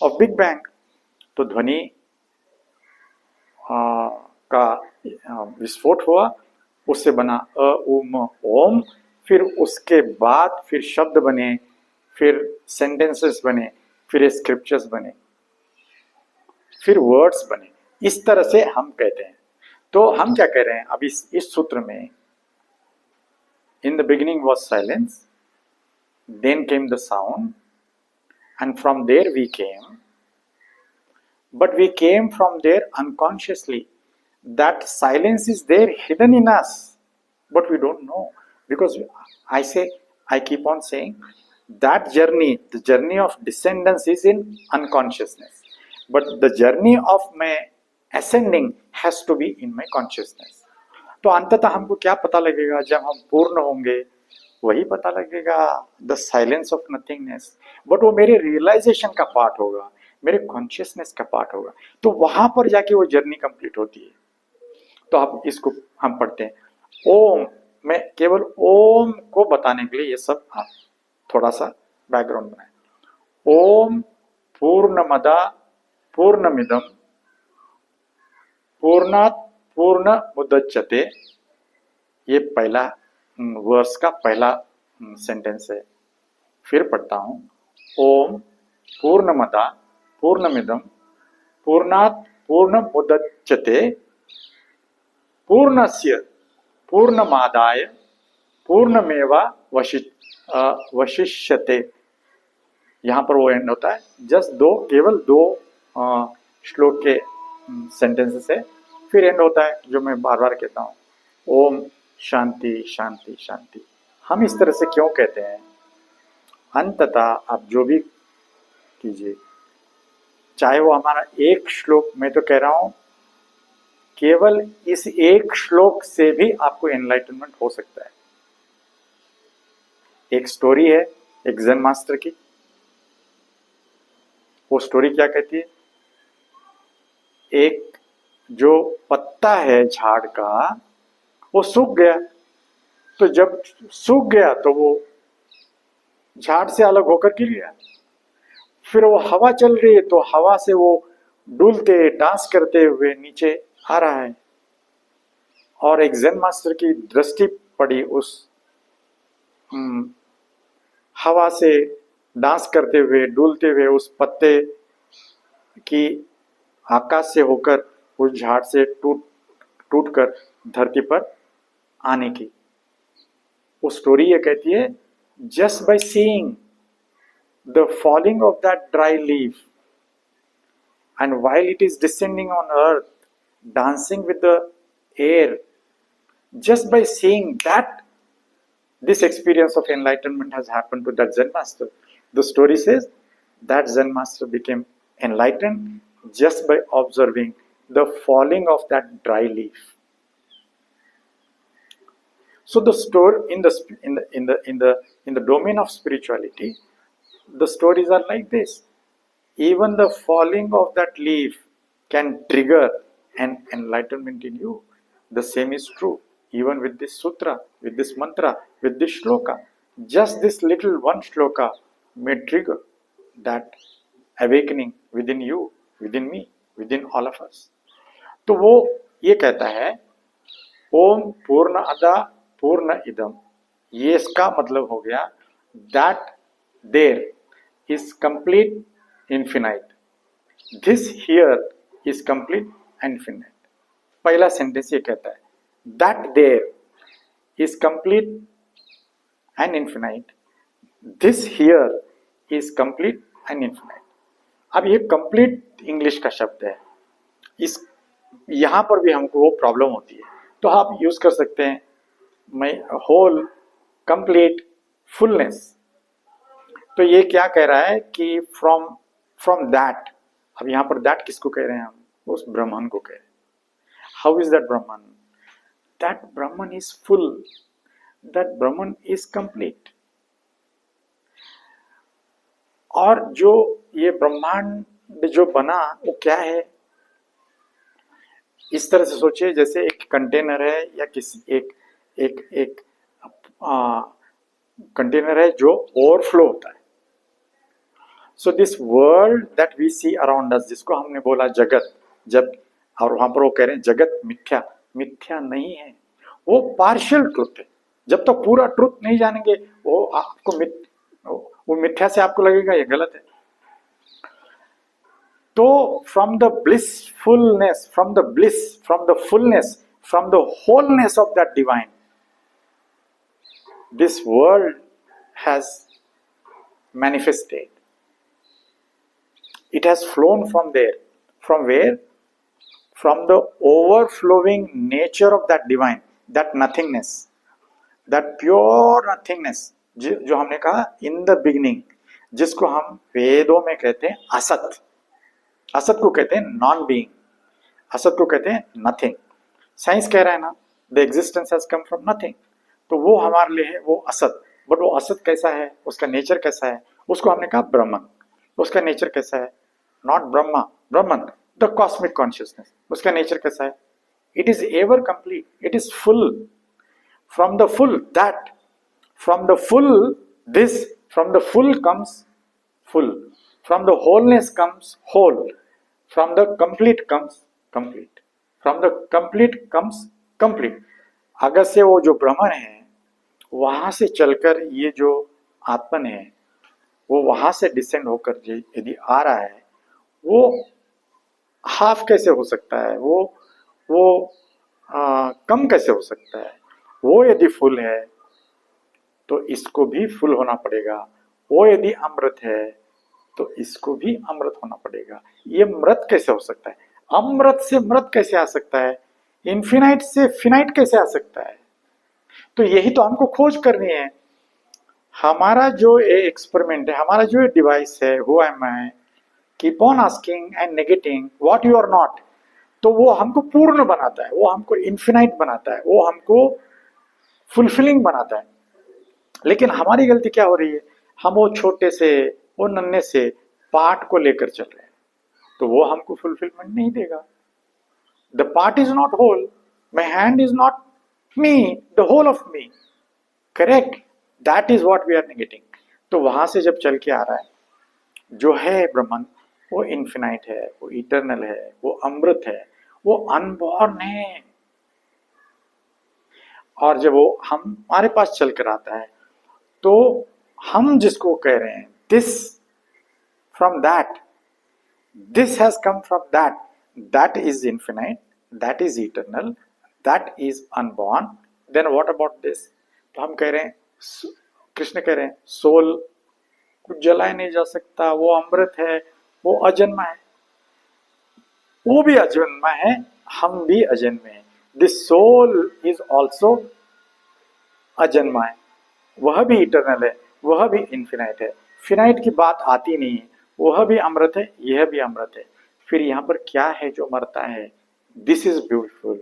ऑफ बिग बैंग। तो ध्वनि का विस्फोट हुआ, उससे बना अ उ म ओम। फिर उसके बाद फिर शब्द बने, फिर सेंटेंसेस बने, फिर स्क्रिप्चर्स बने, फिर वर्ड्स बने। इस तरह से हम कहते हैं। तो हम क्या कह रहे हैं अब इस सूत्र में, in the beginning was silence, then came the sound, and from there we came, but we came from there unconsciously. That silence is there hidden in us, but we don't know, because I keep on saying that journey, the journey of descendants is in unconsciousness, but the journey of my ascending has to be in my consciousness. तो अंततः हमको क्या पता लगेगा, जब हम पूर्ण होंगे वही पता लगेगा, the silence of nothingness. But वो मेरे रियलाइजेशन का पार्ट होगा, मेरे कॉन्शियसनेस का पार्ट होगा, तो वहां पर जाके वो जर्नी कंप्लीट होती है। तो अब इसको हम पढ़ते हैं। ओम, मैं केवल ओम को बताने के लिए ये सब आप थोड़ा सा बैकग्राउंड बनाए। ओम पूर्णमदा पूर्णमिदम पूर्णात् पूर्ण मुदच्यते, ये पहला वर्स का पहला सेंटेंस है। फिर पढ़ता हूं, ओम पूर्णमदा पूर्णमिदम पूर्णात् पूर्ण मुदच्यते पूर्णस्य पूर्णमादाय पूर्णमेवा वशिष्यते। यहां पर वो एंड होता है, जस्ट केवल दो श्लोक के सेंटेंसेस है, फिर एंड होता है जो मैं बार बार कहता हूं, ओम शांति शांति शांति। हम इस तरह से क्यों कहते हैं, अंततः आप जो भी कीजिए, चाहे वो हमारा एक श्लोक, मैं तो कह रहा हूं केवल इस एक श्लोक से भी आपको एनलाइटनमेंट हो सकता है। एक स्टोरी है एक ज़ेन मास्टर की, वो स्टोरी क्या कहती है, एक जो पत्ता है झाड़ का वो सूख गया, तो जब सूख गया तो वो झाड़ से अलग होकर गिर गया। फिर वो हवा चल रही है, तो हवा से वो डुलते डांस करते हुए नीचे आ रहा है। और एक ज़ेन मास्टर की दृष्टि पड़ी उस हवा से डांस करते हुए डुलते हुए उस पत्ते की आकाश से होकर उस झाड़ से टूट कर धरती पर आने की। वो स्टोरी ये कहती है, just by seeing the falling of that dry leaf and while it is descending on earth, dancing with the air, just by seeing that, this experience of enlightenment has happened to that Zen master. The story says that Zen master became enlightened just by observing the falling of that dry leaf. So the story in the domain of spirituality, the stories are like this. Even the falling of that leaf can trigger an enlightenment in you. The same is true even with this sutra, with this mantra, with this shloka. Just this little one shloka may trigger that awakening within you, within me, within all of us. तो वो ये कहता है, ओम पूर्ण अदा पूर्ण इदम, ये इसका मतलब हो गया that there is complete infinite. This here is complete and infinite. पहला सेंटेंस ये कहता है that there is complete and infinite. This here is complete and infinite. अब ये complete इंग्लिश का शब्द है, इस यहां पर भी हमको वो प्रॉब्लम होती है, तो आप यूज कर सकते हैं मैं होल, कंप्लीट, फुलनेस। तो ये क्या कह रहा है कि फ्रॉम दैट, अब यहां पर दैट किसको कह रहे हैं हम? उस ब्रह्मन को कह रहे हैं। How is that Brahman? That Brahman is full, that Brahman is complete. और जो ये ब्रह्मांड जो बना वो क्या है? इस तरह से सोचिए जैसे एक कंटेनर है या किसी एक कंटेनर है जो ओवरफ्लो होता है। So this world that we see around us, जिसको हमने बोला जगत, जब और वहां पर वो कह रहे हैं जगत मिथ्या, मिथ्या नहीं है, वो पार्शियल ट्रुथ है। जब तक पूरा ट्रुथ नहीं जानेंगे वो आपको वो मिथ्या से आपको लगेगा ये गलत है। तो from the blissfulness, from the bliss, from the fullness, from the wholeness of that divine, this world has manifested. It has flown from there. From where? From the overflowing nature of that divine, that nothingness, that pure nothingness, जो हमने कहा in the beginning, जिसको हम वेदों में कहते हैं असत। असत को कहते हैं नॉन बीइंग, असत को कहते हैं नथिंग। साइंस कह रहा है ना, the existence has come from nothing. तो वो हमारे लिए है वो असत। बट वो असत कैसा है, उसका नेचर कैसा है? उसको हमने कहा ब्रह्मन। उसका नेचर कैसा है? Not Brahma, Brahman, the cosmic consciousness. उसका नेचर कैसा है? It is ever complete, it is full. From the full that, from the full this, from the full comes full, from the wholeness comes whole, from the complete comes complete, from the complete comes complete. अगर से वो जो ब्रह्मन है वहां से चलकर ये जो आत्मन है वो वहां से डिसेंड होकर यदि आ रहा है, वो हाफ कैसे हो सकता है? वो कम कैसे हो सकता है? वो यदि फुल है तो इसको भी फुल होना पड़ेगा। वो यदि अमृत है तो इसको भी अमृत होना पड़ेगा। ये मृत कैसे हो सकता है? अमृत से मृत कैसे आ सकता है? इन्फिनाइट से फिनाइट कैसे आ सकता है? तो यही तो हमको खोज करनी है। हमारा जो एक्सपेरिमेंट है, हमारा जो डिवाइस है, who am I, keep on asking and negating what you are not, तो वो हमको पूर्ण बनाता है, वो हमको इन्फिनाइट बनाता है, वो हमको फुलफिलिंग बनाता है। लेकिन हमारी गलती क्या हो रही है? हम वो छोटे से, वो नन्हे से पार्ट को लेकर चल रहे हैं, तो वो हमको फुलफिलमेंट नहीं देगा। The part is not whole. My hand is not me, the whole of me. Correct? That is what we are negating. तो वहां से जब चल के आ रहा है, जो है ब्रह्मन, वो इन्फिनाइट है, वो इटर्नल है, वो अमृत है, वो अनबॉर्न है। और जब वो हमारे पास चल कर आता है तो हम जिसको कह रहे हैं this from that, this has come from that, that is infinite, that is eternal, that is unborn, then what about this? तो हम कह रहे हैं, कृष्ण कह रहे हैं सोल कुछ जलाया नहीं जा सकता, वो अमृत है, वो अजन्मा है। वो भी अजन्मा है, हम भी अजन्मे हैं। दिस सोल इज ऑल्सो अजन्मा है, वह भी इटरनल है, वह भी इन्फिनाइट है। फिनाइट की बात आती नहीं है। वह भी अमृत है, यह भी अमृत है। फिर यहाँ पर क्या है जो मरता है? This is beautiful,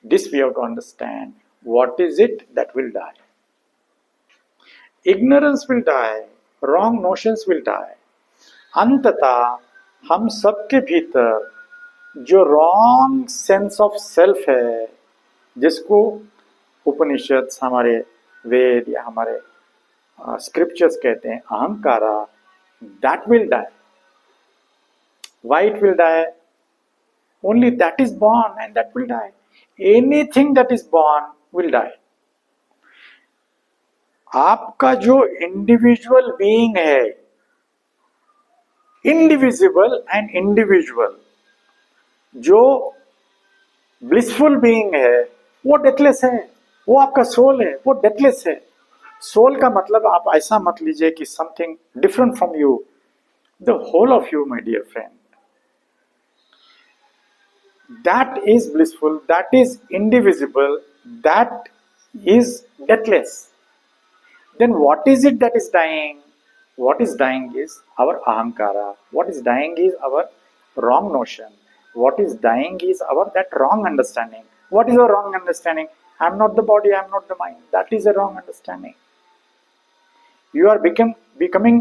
this we have to understand. What is it that will die? Ignorance will die, wrong notions will die. अंततः हम सबके भीतर जो रॉन्ग सेंस ऑफ सेल्फ है, जिसको उपनिषद, हमारे वेद या हमारे स्क्रिप्चर्स कहते हैं अहंकारा, that will die. Why it will die? Only that is born and that will die. Anything that is born will die. आपका जो इंडिविजुअल बीइंग है, इंडिविजिबल एंड इंडिविजुअल, जो ब्लिसफुल बीइंग है, वो डेथलेस है, वो आपका सोल है, वो डेथलेस है। सोल का मतलब आप ऐसा मत लीजिए कि something different from you, the whole of you my dear friend, that is blissful, that is indivisible, that is deathless. Then what is it that is dying? What is dying is our ahankara. What is dying is our wrong notion. What is dying is our that wrong understanding. What is our wrong understanding? I am not the body, I am not the mind. That is a wrong understanding. You are becoming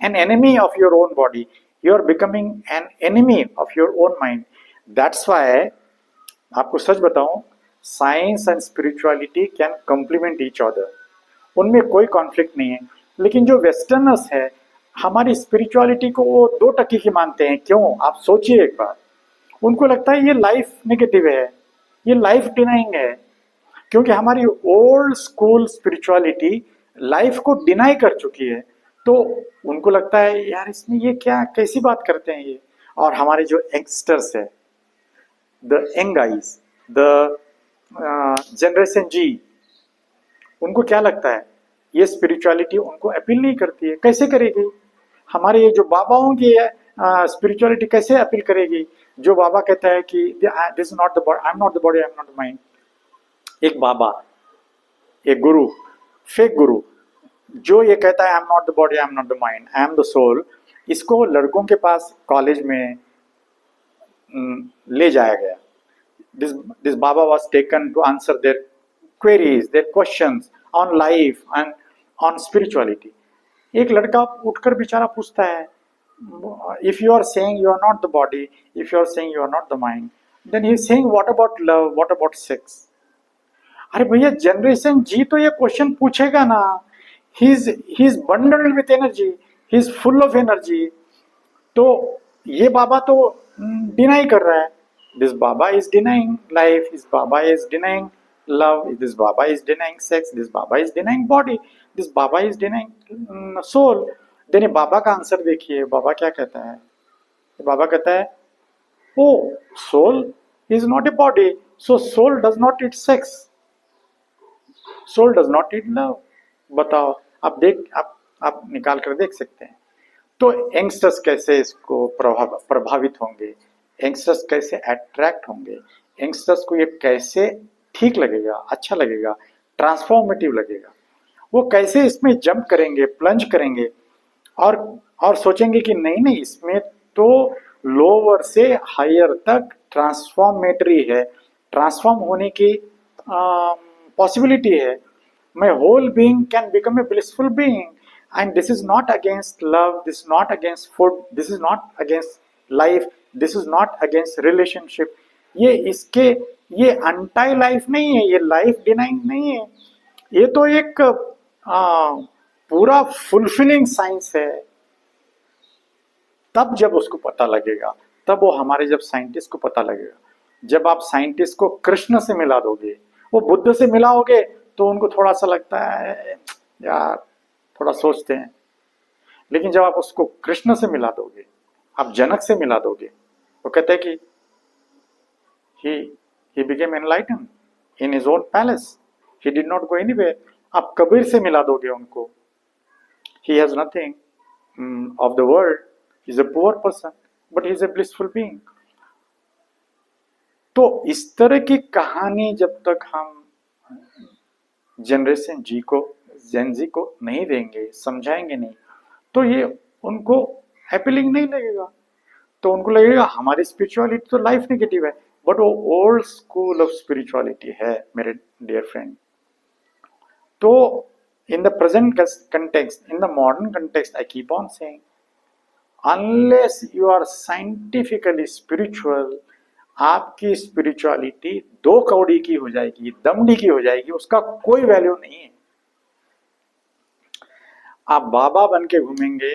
an enemy of your own body. You are becoming an enemy of your own mind. That's why, आपको सच बताऊं, science and spirituality can complement each other, उनमें कोई कॉन्फ्लिक्ट नहीं है। लेकिन जो वेस्टर्नर्स है, हमारी स्पिरिचुअलिटी को वो 2 टकी की मानते हैं। क्यों? आप सोचिए एक बार। उनको लगता है ये लाइफ नेगेटिव है, ये लाइफ डिनाइंग है, क्योंकि हमारी ओल्ड स्कूल स्पिरिचुअलिटी लाइफ को डिनाई कर चुकी है। तो उनको लगता है यार इसमें ये क्या, कैसी बात करते हैं ये। और हमारे जो यंगस्टर्स है, the young guys, the generation G, उनको क्या लगता है? ये स्पिरिचुअलिटी उनको अपील नहीं करती है। कैसे करेगी? हमारे ये जो बाबाओं की स्पिरिचुअलिटी कैसे अपील करेगी? जो बाबा कहता है कि this is not the body, I am not the body, I am not the mind. एक बाबा, एक गुरु, फेक गुरु, जो ये कहता है I am not the body, I am not the mind, I am the soul, इसको लड़कों के पास कॉलेज में ले जाया गया। This Baba was taken to answer their queries, their questions on life and on spirituality. एक लड़का उठकर बेचारा पूछता है, if you are saying you are not the body, if you are saying you are not the mind, then he is saying what about love, what about sex? अरे भैया, जनरेशन जी तो ये क्वेश्चन पूछेगा ना। he is bundled with energy, he is full of energy. तो ये बाबा तो डिनाई कर रहा है। This Baba is denying life, this Baba is denying love, this Baba is denying sex, this Baba is denying body, this Baba is denying soul. Then बाबा का आंसर देखिए, बाबा क्या कहता है? बाबा कहता है, oh, soul is not a body, so soul does not eat sex, soul does not eat love. बताओ, आप निकाल कर देख सकते हैं। तो यंगस्टर्स कैसे इसको प्रभावित होंगे, यंगस्टर्स कैसे अट्रैक्ट होंगे, यंगस्टर्स को ये कैसे ठीक लगेगा, अच्छा लगेगा, ट्रांसफॉर्मेटिव लगेगा, वो कैसे इसमें जंप करेंगे, प्लंज करेंगे और सोचेंगे कि नहीं, इसमें तो लोअर से हायर तक ट्रांसफॉर्मेटरी है, ट्रांसफॉर्म होने की पॉसिबिलिटी है। My whole being can become a blissful being, and this is not against love, this is not against food, this is not against life, this is not against relationship. ये अंटाई लाइफ नहीं है, ये लाइफ डिनाइंग नहीं है, ये तो एक पूरा फुलफिलिंग साइंस है। तब जब उसको पता लगेगा, तब वो हमारे जब साइंटिस्ट को पता लगेगा, जब आप साइंटिस्ट को कृष्ण से मिला दोगे, वो बुद्ध से मिलाओगे, तो उनको थोड़ा सा लगता है यार, थोड़ा सोचते हैं। लेकिन जब आप उसको कृष्ण से मिला दोगे, आप जनक से मिला दोगे, वो कहते हैं कि He became enlightened in his own palace. He did not go anywhere. आप कबीर से मिला दोगे उनको. He has nothing of the world. He is a poor person, but he is a blissful being. तो इस तरह की कहानी जब तक हम जनरेशन जी को, जेन जी को नहीं देंगे, समझाएंगे नहीं, तो ये उनको अपीलिंग नहीं लगेगा. तो उनको लगेगा हमारी स्पिरिचुअलिटी तो लाइफ नेगेटिव है, बट वो ओल्ड स्कूल ऑफ स्पिरिचुअलिटी है मेरे डियर फ्रेंड. तो in the present context, in the modern context, I keep on saying, unless you are scientifically spiritual, आपकी स्पिरिचुअलिटी 2 कौड़ी की हो जाएगी, दमड़ी की हो जाएगी, उसका कोई वैल्यू नहीं है. आप बाबा बन के घूमेंगे,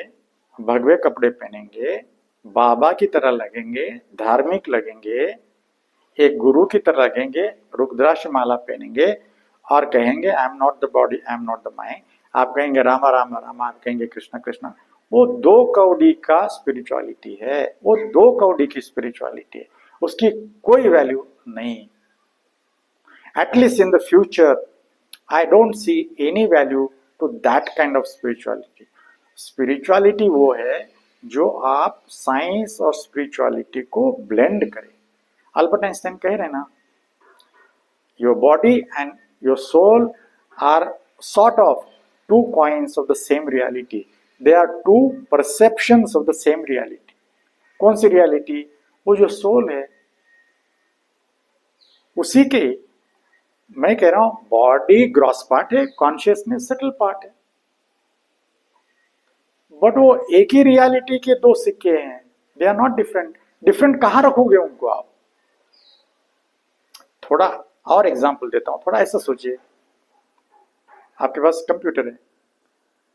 भगवे कपड़े पहनेंगे, बाबा की तरह लगेंगे, धार्मिक लगेंगे, एक गुरु की तरह लगेंगे, रुद्राक्ष माला पहनेंगे और कहेंगे आई am not the body, I am not the mind. आप कहेंगे रामा रामा रामा, आप कहेंगे कृष्णा कृष्णा. वो 2 कौड़ी का स्पिरिचुअलिटी है, वो 2 कौड़ी की स्पिरिचुअलिटी है, उसकी कोई वैल्यू नहीं. At least in the future I don't see any value to that kind of spirituality. Spirituality वो है जो आप साइंस और स्पिरिचुअलिटी को ब्लेंड करें. अल्बर्ट आइंस्टाइन कह रहे हैं ना, your body and your soul are sort of 2 coins of the same reality. They are 2 perceptions of the same reality. कौन सी रियलिटी? वो जो सोल है उसी के, मैं कह रहा हूं बॉडी ग्रॉस पार्ट है, कॉन्शियसनेस सटल पार्ट है, बट वो एक ही रियलिटी के 2 सिक्के हैं. They are not different. Different कहां रखोगे उनको आप? थोड़ा और एग्जांपल देता हूं. थोड़ा ऐसा सोचिए, आपके पास कंप्यूटर है,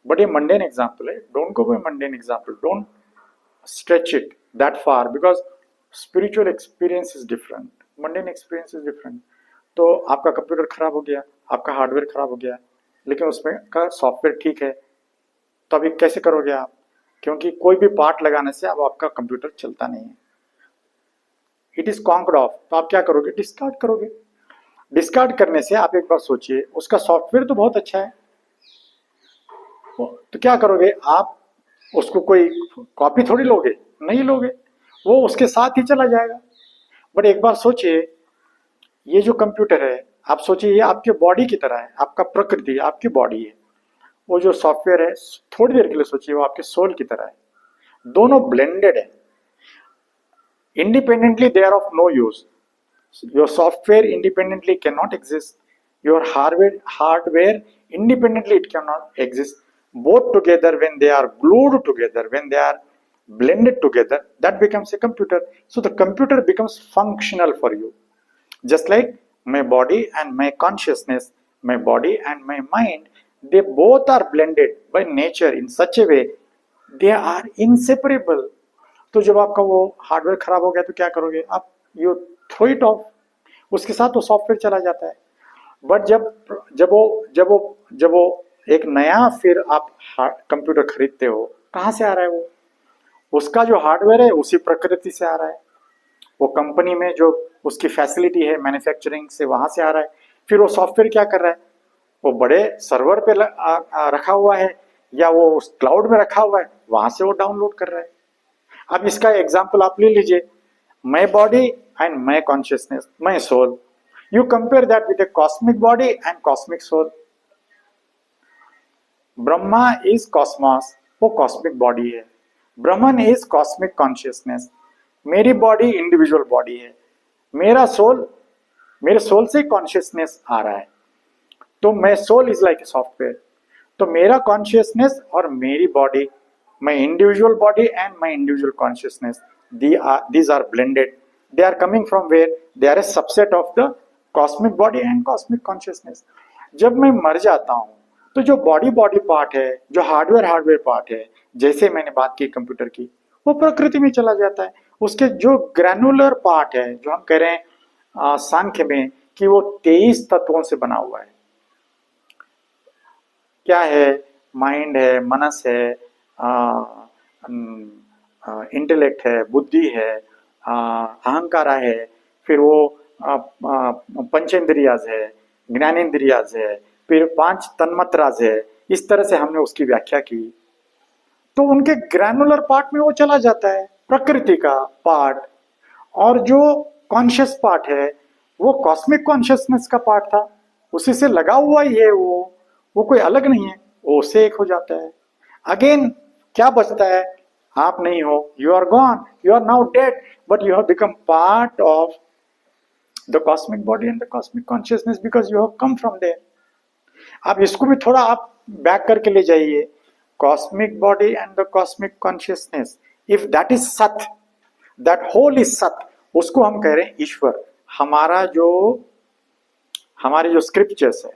बट ये मंडेन एग्जांपल है. Don't go by mundane example, don't stretch it that far, because spiritual experience is different, mundane experience is different. तो आपका कंप्यूटर खराब हो गया, आपका हार्डवेयर खराब हो गया, लेकिन उसमें का सॉफ्टवेयर ठीक है, तो अभी कैसे करोगे आप? क्योंकि कोई भी पार्ट लगाने से अब आपका कंप्यूटर चलता नहीं है, इट इज कॉन्क्ड ऑफ. तो आप क्या करोगे? डिस्कार्ड करोगे. डिस्कार्ड करने से आप एक बार सोचिए, उसका सॉफ्टवेयर तो बहुत अच्छा है, तो क्या करोगे आप? उसको कोई कॉपी थोड़ी लोगे, नहीं लोगे, वो उसके साथ ही चला जाएगा. बट एक बार सोचिए, ये जो कंप्यूटर है, आप सोचिए ये आपके बॉडी की तरह है, आपका प्रकृति आपकी बॉडी है. वो जो सॉफ्टवेयर है, थोड़ी देर के लिए सोचिए, वो आपके सोल की तरह है. दोनों ब्लेंडेड है. Independently they are of no use. Your software independently can not exist. Your hardware independently it cannot exist. Both together, when they are glued together, when they are blended together, that becomes a computer. So the computer becomes functional for you. Just like my body and my consciousness, my body and my mind, they both are blended by nature in such a way they are inseparable. तो जब आपका वो हार्डवेयर खराब हो गया तो क्या करोगे आप? यू थ्रो इट ऑफ, उसके साथ वो सॉफ्टवेयर चला जाता है. बट जब वो एक नया फिर आप कंप्यूटर खरीदते हो, कहाँ से आ रहा है वो? उसका जो हार्डवेयर है उसी प्रकृति से आ रहा है. वो कंपनी में जो उसकी फैसिलिटी है मैन्युफैक्चरिंग से, वहां से आ रहा है. फिर वो सॉफ्टवेयर क्या कर रहा है? वो बड़े सर्वर पे रखा हुआ है या वो उस क्लाउड में रखा हुआ है, वहां से वो डाउनलोड कर रहा है. अब इसका एग्जाम्पल आप ले लीजिए, my body and my consciousness, my soul. You compare that with a cosmic body and cosmic soul. Brahma is cosmos, वो cosmic body है. ब्रह्मन is cosmic consciousness. मेरी बॉडी इंडिविजुअल बॉडी है. मेरा सोल, मेरे सोल से कॉन्शियसनेस आ रहा है, तो मैं soul is like a software. तो मेरा कॉन्शियसनेस और मेरी बॉडी, my individual body and my individual consciousness, these are blended. They are coming from where? They are a subset of the cosmic body and cosmic consciousness. जब मैं मर जाता हूं तो जो बॉडी पार्ट है, जो हार्डवेयर पार्ट है, जैसे मैंने बात की कंप्यूटर की, वो प्रकृति में चला जाता है. उसके जो ग्रैनुलर पार्ट है, जो हम कह रहे हैं सांख्य में कि वो 23 तत्वों से बना हुआ है. क्या है? माइंड है, मनस है, इंटेलेक्ट है, बुद्धि है, अहंकारा है, फिर वो पंचेंद्रियाज है, ज्ञानेंद्रियाज है, फिर 5 तन्मात्राज है। इस तरह से हमने उसकी व्याख्या की। तो उनके ग्रैनुलर पार्ट में वो चला जाता है, प्रकृति का पार्ट। और जो कॉन्शियस पार्ट है वो कॉस्मिक कॉन्शियसनेस का पार्ट था, उसी से लगा हुआ ही है वो कोई अलग नहीं है, वो उससे एक हो जाता है। अगेन क्या बचता है? आप नहीं हो, you are gone, you are now dead, but you have become part of the cosmic body and the cosmic consciousness because you have come from there. आप इसको भी थोड़ा आप बैक करके ले जाइए। Cosmic body and the cosmic consciousness, if that is सत, दैट होल इज सत, उसको हम कह रहे हैं ईश्वर। हमारे जो स्क्रिप्चर्स है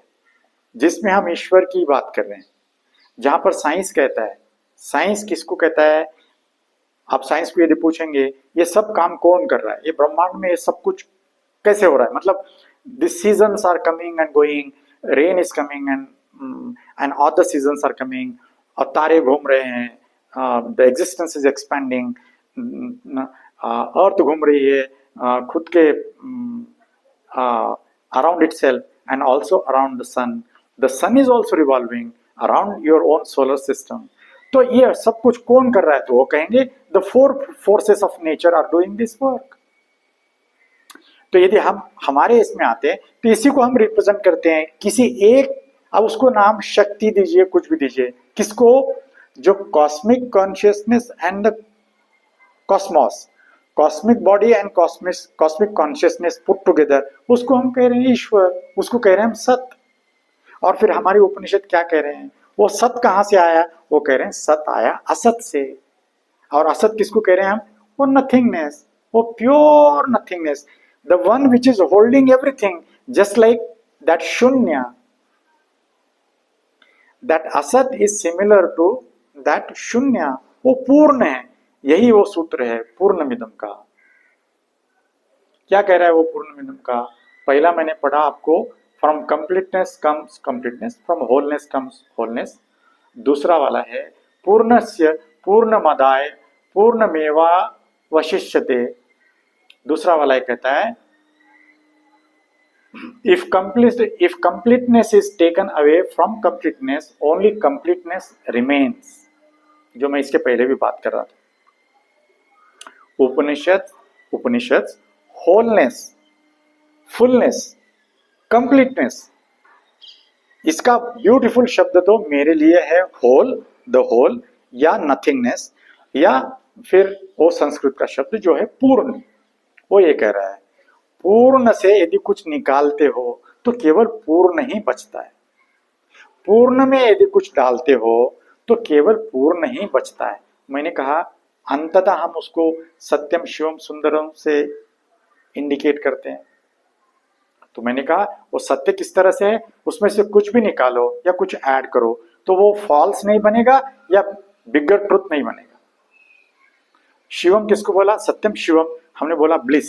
जिसमें हम ईश्वर की बात कर रहे हैं, जहां पर साइंस कहता है, साइंस किसको कहता है? आप साइंस को यदि पूछेंगे ये सब काम कौन कर रहा है, ये ब्रह्मांड में ये सब कुछ कैसे हो रहा है, मतलब the seasons are coming and going, rain is coming and all the seasons are coming, और तारे घूम रहे हैं, the existence is expanding, earth घूम रही है खुद के around itself and also around the sun. The sun is also revolving around your own solar system. तो ये सब कुछ कौन कर रहा है? तो वो कहेंगे the 4 forces of nature are doing this work. तो यदि हम हमारे इसमें आते हैं तो इसी को हम रिप्रेजेंट करते हैं किसी एक, अब उसको नाम शक्ति दीजिए, कुछ भी दीजिए, किसको? जो cosmic consciousness and the Cosmos, cosmic body and cosmic consciousness put together, उसको हम कह रहे हैं ईश्वर, उसको कह रहे हैं हम सत। और फिर हमारे उपनिषद क्या कह रहे हैं? वो सत कहां से आया? वो कह रहे हैं सत आया असत से। और असत किसको कह रहे हैं हम? वो नथिंगनेस, वो pure nothingness, the one which is holding everything, just like that शून्य, दैट असत इज सिमिलर टू दैट शून्य, वो पूर्ण है। यही वो सूत्र है पूर्णमिदम का। क्या कह रहा है वो पूर्णमिदम का? पहला मैंने पढ़ा आपको, from completeness comes completeness, from wholeness comes wholeness. दूसरा वाला है पूर्णस्य पूर्णमदाय पूर्णमेवा वशिष्यते। दूसरा वाला कहता है if completeness is taken away from completeness, only completeness remains, जो मैं इसके पहले भी बात कर रहा था। उपनिषद होलनेस, फुलनेस, कंप्लीटनेस, इसका ब्यूटीफुल शब्द तो मेरे लिए है होल, द होल, या नथिंगनेस, या फिर वो संस्कृत का शब्द जो है पूर्ण। वो ये कह रहा है पूर्ण से यदि कुछ निकालते हो तो केवल पूर्ण ही बचता है, पूर्ण में यदि कुछ डालते हो तो केवल पूर्ण ही बचता है। मैंने कहा अंततः हम उसको सत्यम शिवम सुंदरम से इंडिकेट करते हैं। तो मैंने कहा वो सत्य किस तरह से है, उसमें से कुछ भी निकालो या कुछ ऐड करो तो वो फॉल्स नहीं बनेगा या बिगर ट्रुथ नहीं बनेगा। शिवम किसको बोला? सत्यम शिवम, हमने बोला ब्लिस,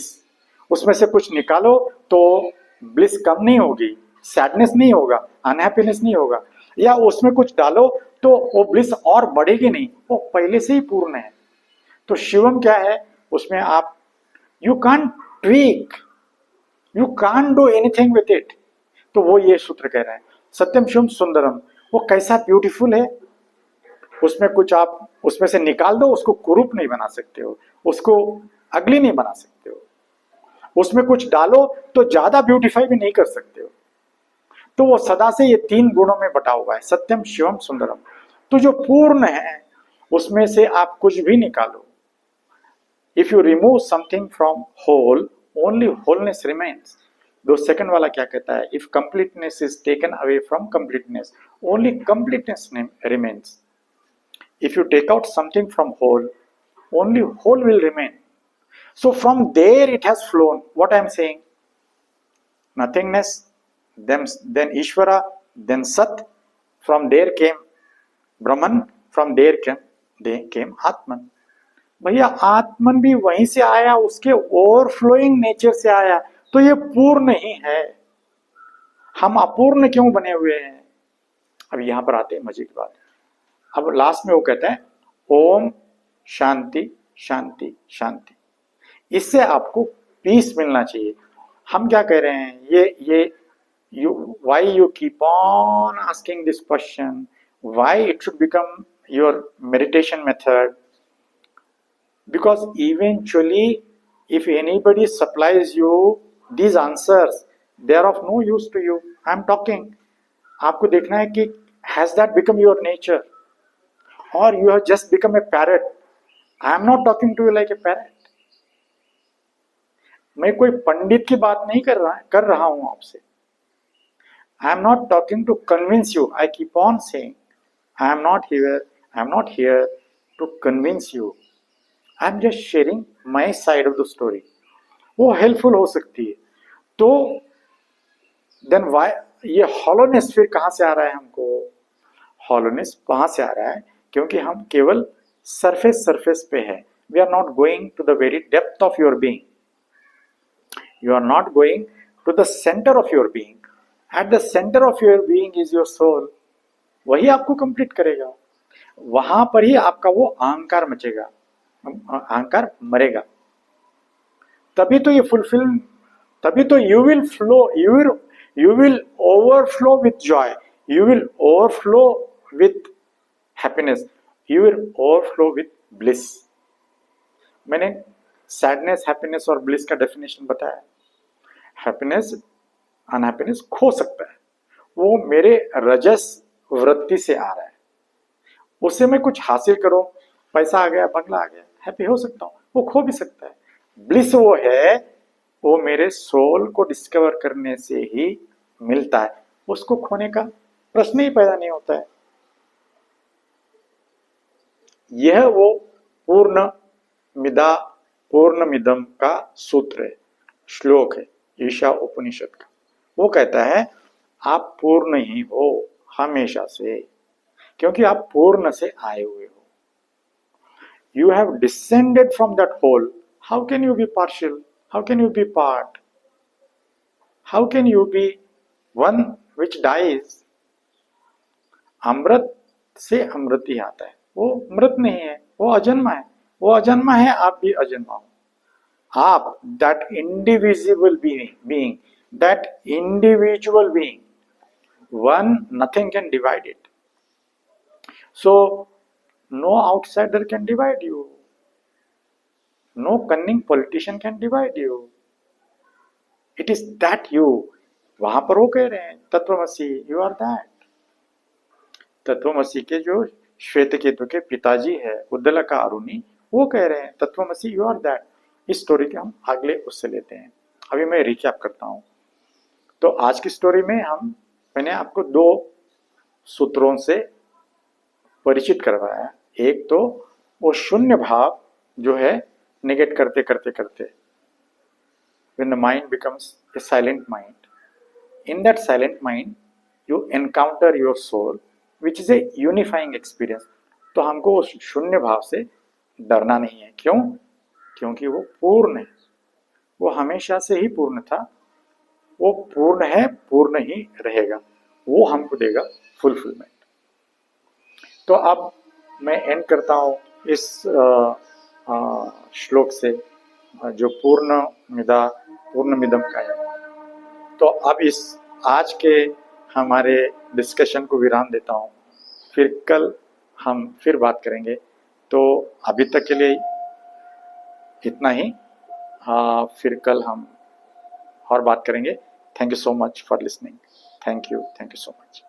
उसमें से कुछ निकालो तो ब्लिस कम नहीं होगी, सैडनेस नहीं होगा, अनहैप्पीनेस नहीं होगा, या उसमें कुछ डालो तो वो ब्लिस और बढ़ेगी नहीं, वो पहले से ही पूर्ण है। तो शिवम क्या है? उसमें आप you can't tweak, you can't do anything with it. तो वो ये सूत्र कह रहे हैं सत्यम शिवम सुंदरम, वो कैसा ब्यूटीफुल है, उसमें कुछ आप उसमें से निकाल दो, उसको कुरूप नहीं बना सकते हो, उसको अगली नहीं बना सकते हो, उसमें कुछ डालो तो ज्यादा ब्यूटीफाई भी नहीं कर सकते हो। तो वो सदा से ये 3 गुणों में बटा हुआ है, सत्यम शिवम सुंदरम। तो जो पूर्ण है उसमें से आप कुछ भी निकालो, if you remove something from whole, only wholeness remains. दो सेकंड वाला क्या कहता है? If completeness is taken away from completeness, only completeness remains. If you take out something from whole, only whole will remain. So from there it has flown. What I am saying? Nothingness, then Ishvara, then Sat. From there came Brahman. From there came Atman. भैया आत्मन भी वहीं से आया, उसके ओवरफ्लोइंग नेचर से आया, तो ये पूर्ण ही है। हम अपूर्ण क्यों बने हुए हैं? अब यहां पर आते हैं मजे की बात। अब लास्ट में वो कहते हैं ओम शांति शांति शांति। इससे आपको पीस मिलना चाहिए। हम क्या कह रहे हैं, ये you why you keep on asking this question, why it should become your meditation method? Because eventually if anybody supplies you these answers, they are of no use to you. I am talking, आपको देखना है कि has that become your nature or you have just become a parrot. I am not talking to you like a parrot. मैं कोई पंडित की बात नहीं कर रहा हूं आपसे. I am not talking to convince you. I keep on saying I am not here to convince you. I am just sharing my side of the story. वो हेल्पफुल हो सकती है. तो देन वाई ये हॉलोनेस फिर कहां से आ रहा है हमको? हॉलोनेस वहां से आ रहा है क्योंकि हम केवल सरफेस पे है. We are not going to the very depth of your being. You are not going to the centre of your being. At the centre of your being is your soul. वही आपको कंप्लीट करेगा. वहां पर ही आपका वो अहंकार मचेगा, अहंकार मरेगा. तभी तो ये फुलफिल, तभी तो you will flow, you will overflow with Joy, you will overflow with happiness, you will overflow with bliss. मैंने सैडनेस, हैप्पीनेस और ब्लिस का डेफिनेशन बताया. हैप्पीनेस, अनहैप्पीनेस खो सकता है, वो मेरे रजस वृत्ति से आ रहा है. उससे मैं कुछ हासिल करूं, पैसा आ गया, बंगला आ गया, हैप्पी हो सकता हूं. वो खो भी सकता है. ब्लिस वो है, वो मेरे सोल को डिस्कवर करने से ही मिलता है. उसको खोने का प्रश्न ही पैदा नहीं होता है. यह वो पूर्ण मिदा पूर्ण मिदम का सूत्र है, श्लोक है ईशा उपनिषद का. वो कहता है आप पूर्ण ही हो हमेशा से, क्योंकि आप पूर्ण से आए हुए हो. You have descended from that whole. How can you be partial? How can you be part? How can you be one which dies? अमृत से अमृत ही आता है. वो मृत नहीं है, वो अजन्मा है. वो अजन्मा है, आप भी अजन्मा हो. आप that indivisible being, that individual being, one, nothing can divide it. So no outsider can divide you. No cunning politician can divide you. It is that you. वहां पर वो कह रहे हैं तत्वमसी, यू आर दैट. तत्वमसी के जो श्वेत केतु के पिताजी है उद्दलका अरुणी, वो कह रहे हैं तत्वमसी, यू आर दैट. इस स्टोरी के हम अगले उससे लेते हैं. अभी मैं रिकैप करता हूं. तो आज की स्टोरी में मैंने आपको दो सूत्रों से परिचित करवाया. एक तो वो शून्य भाव जो है नेगेट करते करते करते, when the mind becomes a silent mind, in that silent mind you encounter your soul which is a unifying experience. तो हमको उस शून्य भाव से डरना नहीं है. क्यों? क्योंकि वो पूर्ण है. वो हमेशा से ही पूर्ण था, वो पूर्ण है, पूर्ण ही रहेगा. वो हमको देगा फुलफिलमेंट. तो अब मैं एंड करता हूँ इस श्लोक से जो पूर्ण मिदम का है. तो अब इस आज के हमारे डिस्कशन को विराम देता हूँ. फिर कल हम फिर बात करेंगे. तो अभी तक के लिए इतना ही. फिर कल हम और बात करेंगे. Thank you so much for listening. Thank you so much.